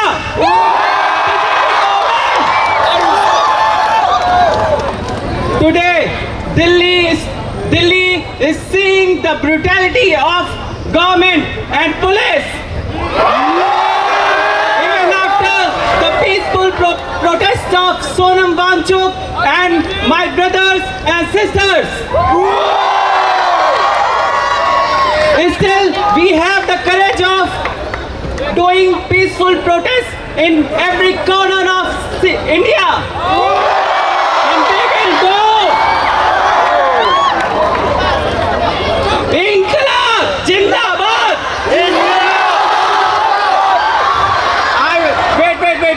Today, Delhi is seeing the brutality of government and police. Even after the peaceful protests of Sonam Wangchuk and my brothers and sisters. Still, we have the courage of doing peaceful protests in every corner of India. And we will go. Inkhawngaihna, Jindabad!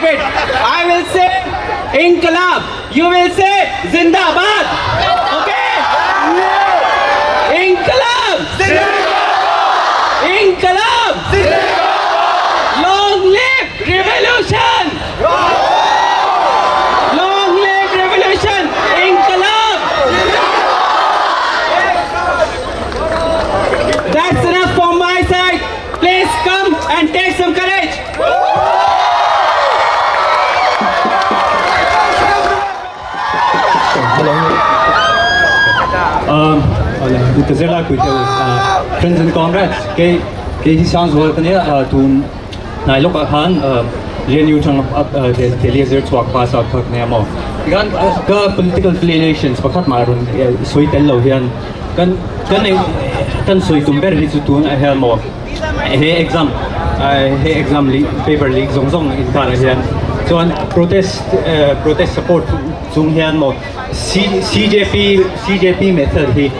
Wait. I will say Inkhawngaihna. You will say Zindabad. Okay? Inkhawngaihna. Inkhawngaihna. Long live revolution. Long live revolution. Inkhawngaihna. That's enough from my side. Please come and take some courage. Mizo Zirlai friends and comrades, cái sounds well cái này tun này lúc han liên yêu trong Delhi zir chuak pass out thak này mo. Gan ka political affiliations pakhat marun soi tel lo hian kan này kan soi tumber hi chu tun a hel mo. he exam paper leak zong in kara hian chuan protest support chung hian mo CJP method hi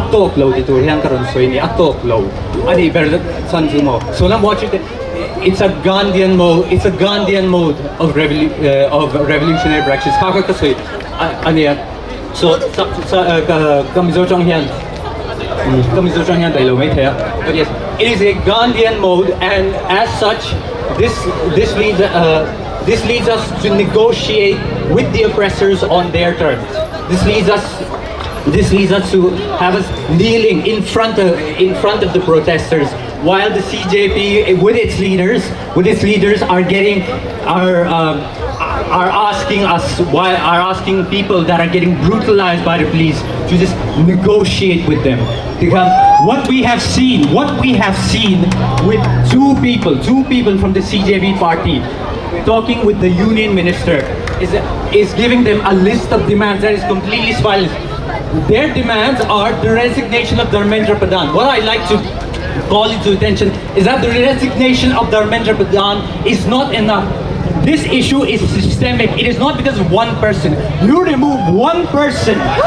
atok lo ti tur hian karon soini atok lo ani ber san chu mo so lam watch it. It's a Gandhian mode of revolutionary practice. Kaka kasi aniya. So Mizo Zirlai dahil may thaya. But yes, it is a Gandhian mode, and as such, this leads us to negotiate with the oppressors on their terms. This leads us to have us kneeling in front of the protesters, while the CJP with its leaders are asking people that are getting brutalized by the police to just negotiate with them. What we have seen with two people from the CJP party talking with the union minister is giving them a list of demands that is completely spineless. Their demands are the resignation of Dharmendra Pradhan. What I'd like to call into attention is that the resignation of Dharmendra Pradhan is not enough. This issue is systemic. It is not because of one person. You remove one person and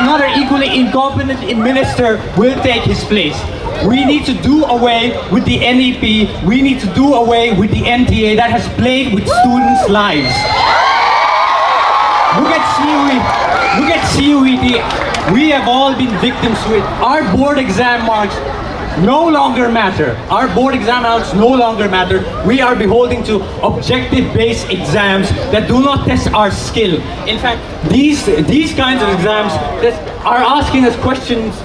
another equally incompetent minister will take his place. We need to do away with the NEP. We need to do away with the NTA that has played with students' lives. Look at CUET. We have all been victims to it. Our board exam marks no longer matter. Our board exam marks no longer matter. We are beholden to objective-based exams that do not test our skill. In fact, these kinds of exams that are asking us questions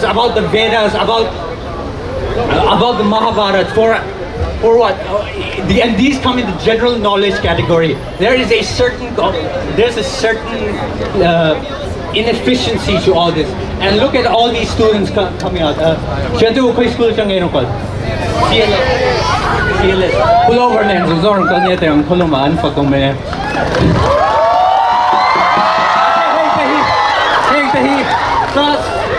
about the Vedas, about the Mahabharata, for what? And these come in the general knowledge category. There's a certain inefficiency to all this. And look at all these students coming out. School CLS. Pull over then. Zorn kan niya tayong kulumaan pa kung may.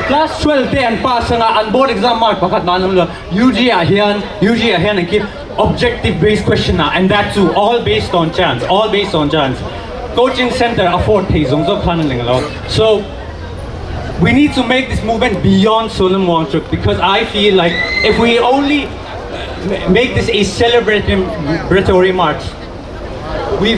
Class 12 and pass nga on board exam mark pakat manam lo UG ahian and keep objective based question na, and that too all based on chance. Coaching center afford thei zongzok khanan ling lo. So we need to make this movement beyond Solom Wangchuk, because I feel like if we only make this a celebratory march, we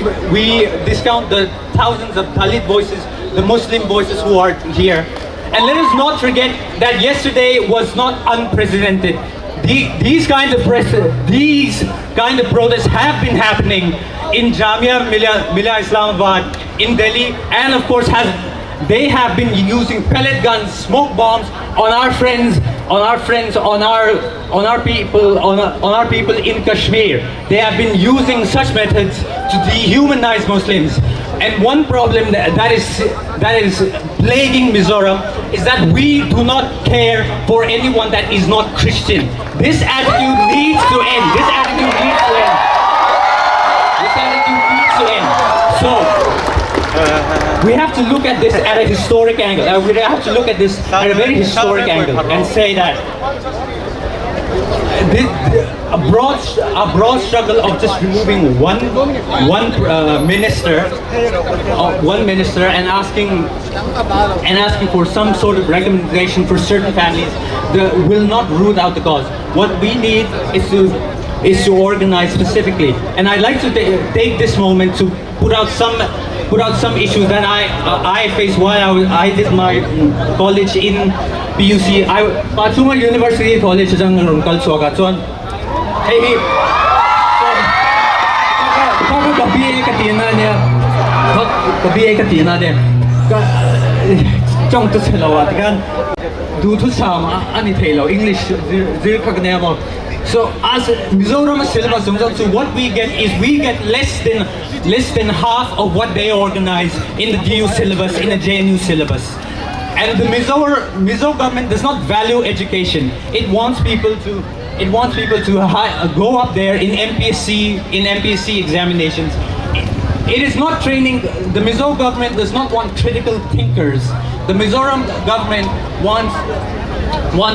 discount the thousands of Dalit voices, the Muslim voices who are here. And let us not forget that yesterday was not unprecedented. These kind of protests have been happening in Jamia Millia Islamabad, in Delhi, and of course they have been using pellet guns, smoke bombs on our people in Kashmir. They have been using such methods to dehumanize Muslims. And one problem that is plaguing Mizoram is that we do not care for anyone that is not Christian. This attitude needs to end. So we have to look at this at a historic angle. We have to look at this at a very historic angle and say that a broad struggle of just removing one minister and asking for some sort of recommendation for certain families will not root out the cause. What we need is to organize specifically. And I'd like to take this moment to put out some issues that I faced while I did my college in PUC. Chunga University College jang hnukulh chuak chuan hei ka BA ka tina ne chong tu selawa tikan du thu sama ani thelo English zir khak ne mo. So as Mizoram syllabus, so what we get is less than half of what they organize in the GU syllabus, in the JNU syllabus. And the Mizo government does not value education. It wants people to go up there in MPSC examinations It is not training. The Mizo government does not want critical thinkers. The Mizoram government wants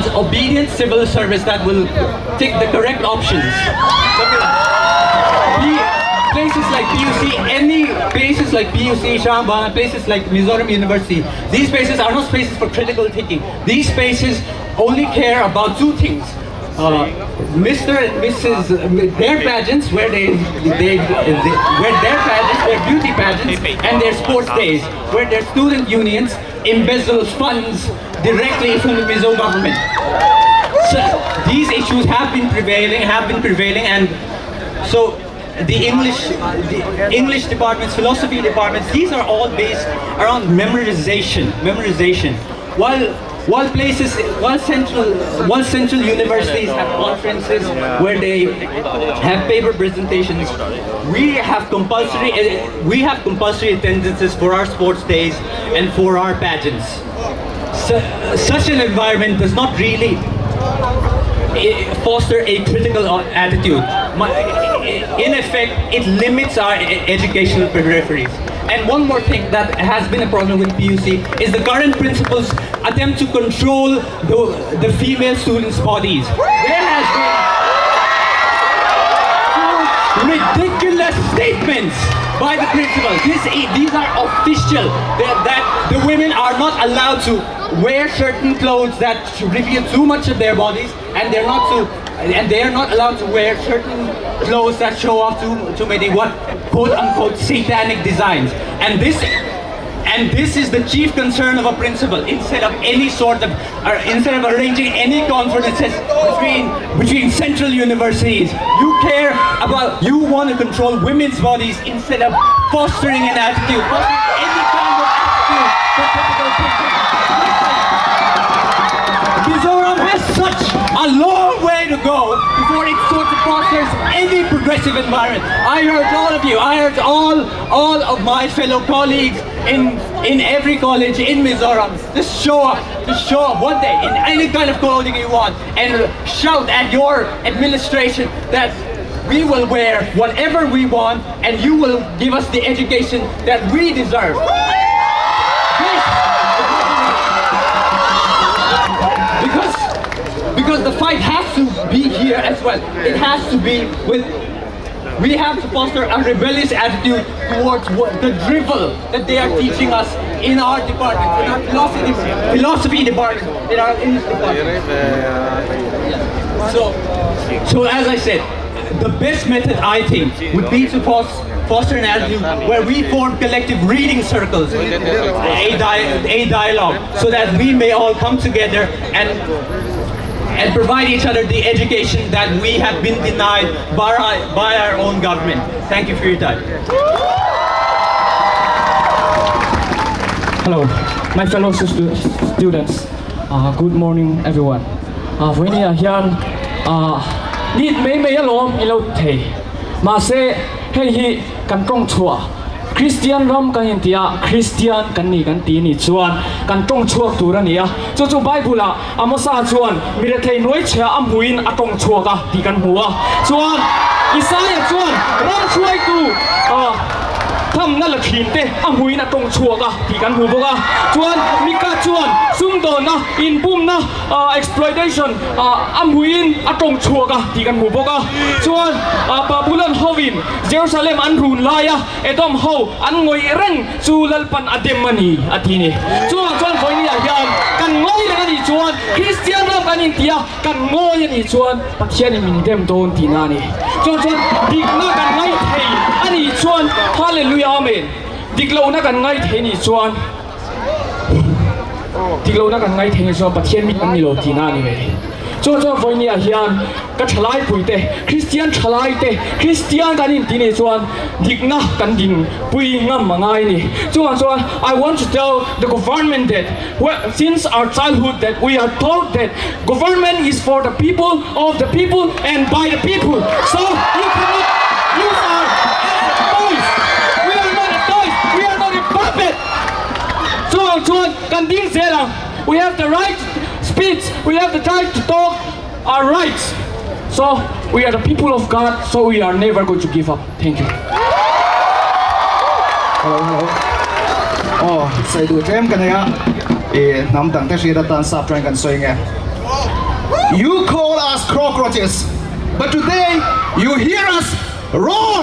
obedient civil service that will take the correct options. Places like PUC, Shambhala, places like Mizoram University, these spaces are not spaces for critical thinking. These spaces only care about two things. Mr. and Mrs. their pageants, where their beauty pageants, and their sports days, where their student unions embezzle funds directly from the Mizo government. So these issues have been prevailing, and so the English departments, philosophy departments, these are all based around memorization. While central universities have conferences where they have paper presentations, we have compulsory attendances for our sports days and for our pageants. Such an environment does not really foster a critical attitude. In effect, it limits our educational peripheries. And one more thing that has been a problem with PUC is the current principals attempt to control the female students' bodies. There has been ridiculous statements by the principal. These are official, that the women are not allowed to wear certain clothes that reveal too much of their bodies, and they are not allowed to wear certain clothes that show off too many quote-unquote satanic designs. And this is the chief concern of a principal. Instead of arranging any conferences between central universities, you want to control women's bodies instead of fostering an attitude, fostering any kind of attitude for critical thinking. Mizoram has such a long way to go before it sort of fosters any progressive environment. I urge all of you, I urge all of my fellow colleagues in every college in Mizoram, just show up one day in any kind of clothing you want and shout at your administration that we will wear whatever we want and you will give us the education that we deserve. Because the fight has to be here as well. It has to be we have to foster a rebellious attitude towards the drivel that they are teaching us in our department, in our philosophy department, in our English department. So as I said, the best method I think would be to foster an attitude where we form collective reading circles, a dialogue, so that we may all come together and provide each other the education that we have been denied by our own government. Thank you for your time. Hello, my fellow students. Good morning, everyone. When you are here, need may lawm ilothe. Mase hey kan tong chua. Christian ram kan intia Christian kan ni chuan kan tong chuak tura nia chu Bible a amosa chuan mirathei noi chha amhuin atong chuaka ti kan hua chuan Isaiah chuan ram chuai tu tham na la thin te amhuin atong chuaka ti kan hu boka chuan Mika chuan sumdon na inbum na exploitation amhuin atong chuaka ti kan hu boka chuan Babylon hovin Jerusalem an run laya edom ho an ngoi reng chu lalpan adem mani atini chuan voini a hian kan ngoi le ani chuan Christian ram kan intia kan ngoi ani chuan pathian min dem don tinani chuan dikna kan ngai thei ani chuan hallelujah amen diklo na kan ngai thei ni chuan pathian mi kan ni lo tinani ve chuan voini a hian ka thalai puite Christian thalai te Christian kan in tini chuan dikna kan ding pui ngam mangai ni chuan I want to tell the government that since our childhood that we are taught that government is for the people, of the people and by the people, so you cannot use our toys. We are not a toys, we are not a puppet. Chuan kan ding zela, we have the right to speech, we have the right to talk our rights. So we are the people of God, so we are never going to give up. Thank you. hello oh sai du tem kan ya nam tang te shi da tan sap tran kan soi nge you call us cockroaches but today you hear us roar.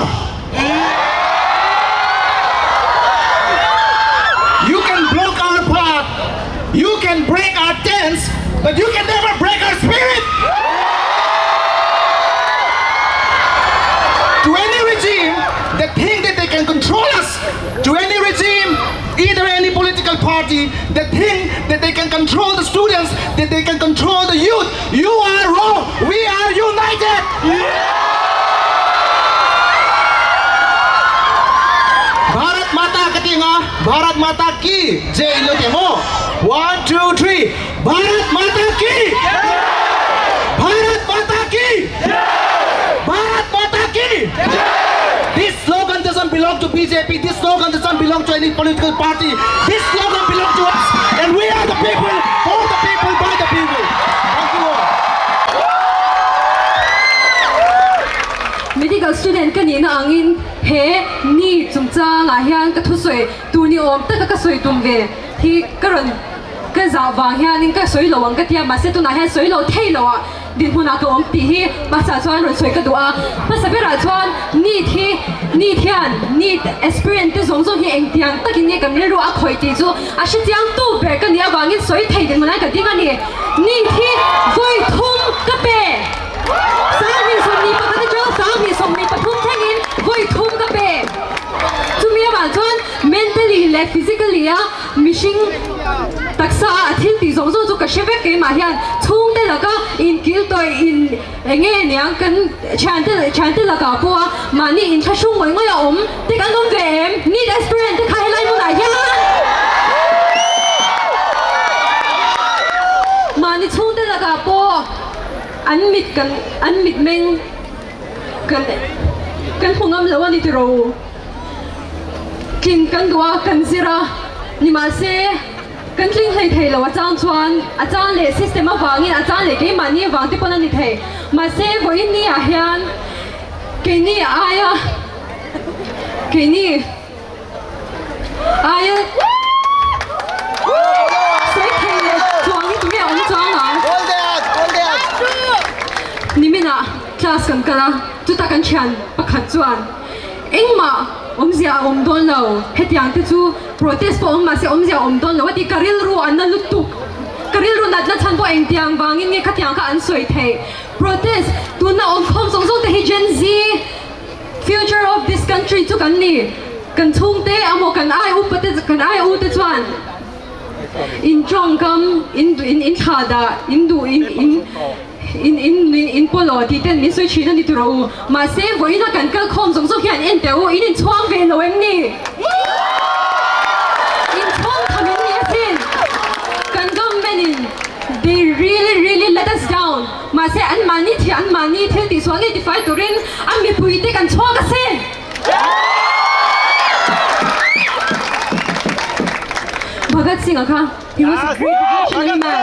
You can block our path, you can break our tents, but you can never break our spirit. To any regime that think that they can control us, to any regime, either any political party that think that they can control the students, that they can control the youth, you are wrong. We are united. Bharat Mata katinga, Bharat Mata ki, jai lotemo. 1, 2, 3. Bharat Mata ki. Bharat Mata ki. Bharat Mata ki. This slogan doesn't belong to BJP. This slogan doesn't belong to any political party. This slogan belongs to us, and we are the people, for the people, by the people. Thank you all. Medical student kanina angin he ni chungcha nga hian ka thusoi tu ni om ta ka soi tum ve thi karon ka za wang hian in ka soi lo wang ka tia ma se tu na hian soi lo thei lo a din huna ka om ti hi ma sa chuan ron soi ka du a ma sa bera chuan ni thian ni experience te zong zong hi eng tiang takin ne kam ne ro a khoi ti chu a shi tiang tu ber ka ni a wangin soi thei din mana ka ding ani ni thi voi thum ka pe Sami somni pakata jo sami somni pathum thangin voi thum ka pe chumia ba chon mentally le physically ya mishing taksa athil ti zong zo ka shebe ke ma hian chung de laka in kil toy in enge nyang kan chante laka po mani in thashung ngoi ngoi om te kan dom ve em ni experience te khai lai mu na hian mani chung de laka po an mit meng kan phungam lawan ni tiro kin kan dua kan zira ni ma se kan tling thei lawa chang chuan a chang le system a wangin a chang le ke mani wang te pon ani thei ma se voi ni a hian ke ni aya sai thei le chuang ni tu me ong chang a ni mina class kan kala tu ta kan chan pakhat chuan engma omzia omdon lo hetiang te chu protest po ma se omzia omdon lo ti karil ru an lutuk karil ru nat na chan po eng tiang wangin nge khatiang ka an soi thei protest tu na om khom song song te hi Gen Z future of this country chu kan ni kan chung te amo kan ai u pate kan ai u te chuan in trong kam in khada in du in polo ti ten mi soi china ni tro ma se voina kan kal khom zong zong hian en te u in chuang ve lo em ni in chuang thamin ni asin kan government in they really let us down ma se an mani thil ti swang 85 turin am mi pui te kan chwa ka se Bhagat Singh akha he was a great revolutionary man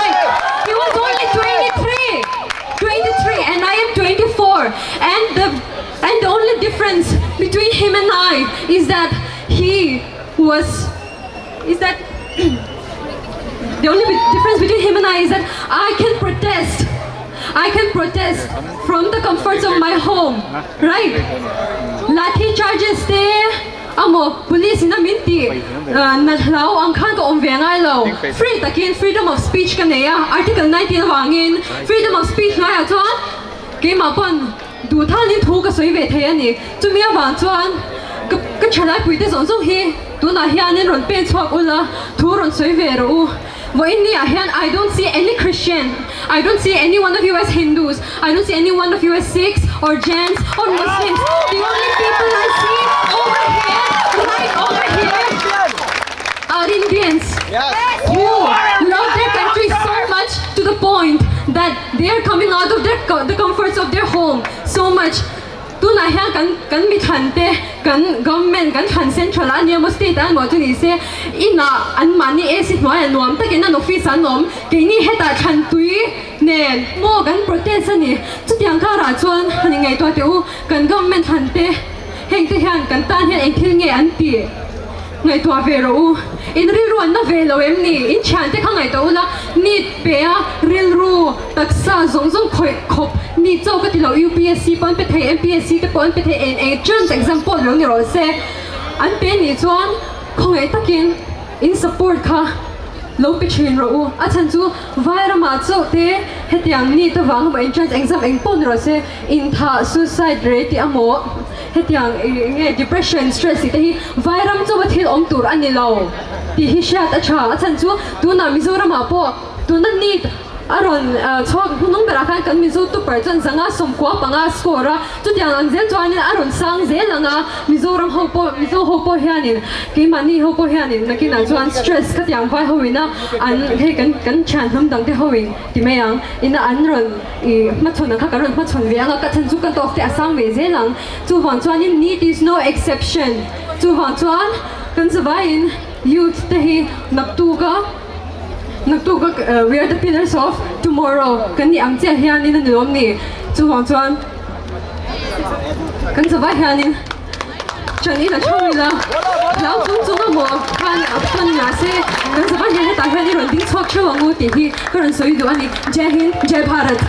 right he was only 23 and I am 24 and the only difference between him and I is that the only difference between him and I is that I can protest from the comforts of my home right lathi charges there amo police na minti na hlaw ang khan ko omvengai lo free takin freedom of speech kaneya article 19 wangin freedom of speech na ya chuan ke ma pon du thal ni thu ka soi ve the ani chumia wang chuan ka chalai puite zong zong hi tu na hianin ron pe chhuak ula thu ron soi ve ro Well, in the Ahian, I don't see any Christian. I don't see any one of you as Hindus. I don't see any one of you as Sikhs or Jains or Muslims. The only people I see over here, right over here, are Indians who love their country so much to the point that they are coming out of the comforts of their home so much. Tu na hian kan mi thante kan government kan than central ania mo state an mo tu ni se ina an mani e si hnuai nuam takin an office an nom ke ni heta than tui nen mo kan protest ani chu tiang kha ra chuan ani ngai to te u kan government thante heng te hian kan tan hian engthil nge an ti ngai tua ve ro in ri ruan na ve lo em ni in chan te khangai to la ni pe a ril ru taksa zong zong khoi khop ni chau ka ti lo UPSC pon pe thei MPSC te pon pe thei entrance exam pon lo ni ro se an pe ni chuan khongai takin in support kha lo pichin ro a chan chu vaira ma chau te hetiang ni ta wang ba entrance exam eng pon ro se in tha suicide rate ti amo hetiang nge depression stress te hi vairam chu ba thil om tur ani lo ti hi shat a cha a chan chu tu na mizoram ma po tu na ni aron chok nung bera kan kan mizo tu person zanga somkwa panga skora tu tiang ang zel chuanin aron sang zelanga mizoram hopo mizo hopo hianin ke mani hopo hianin nakina chuan stress ka tiang vai hoina an he kan chan hum dang te hoin ti mayang ina an ron I ma chona kha karon ma chon ve anga ka chan chu kan tok te asang ve zelang chu wang chuanin need is no exception chu wang chuan kan sabain youth te hi naktu ka we are the pillars of tomorrow kan ni ang chia hian in an lom ni chu wang chuan kan sabai hian in chan in a choi la lau chung chung a mo kan aphan na se kan sabai hian ta hian in ron ding chok chawang u ti hi karon soi du ani jai hind jai bharat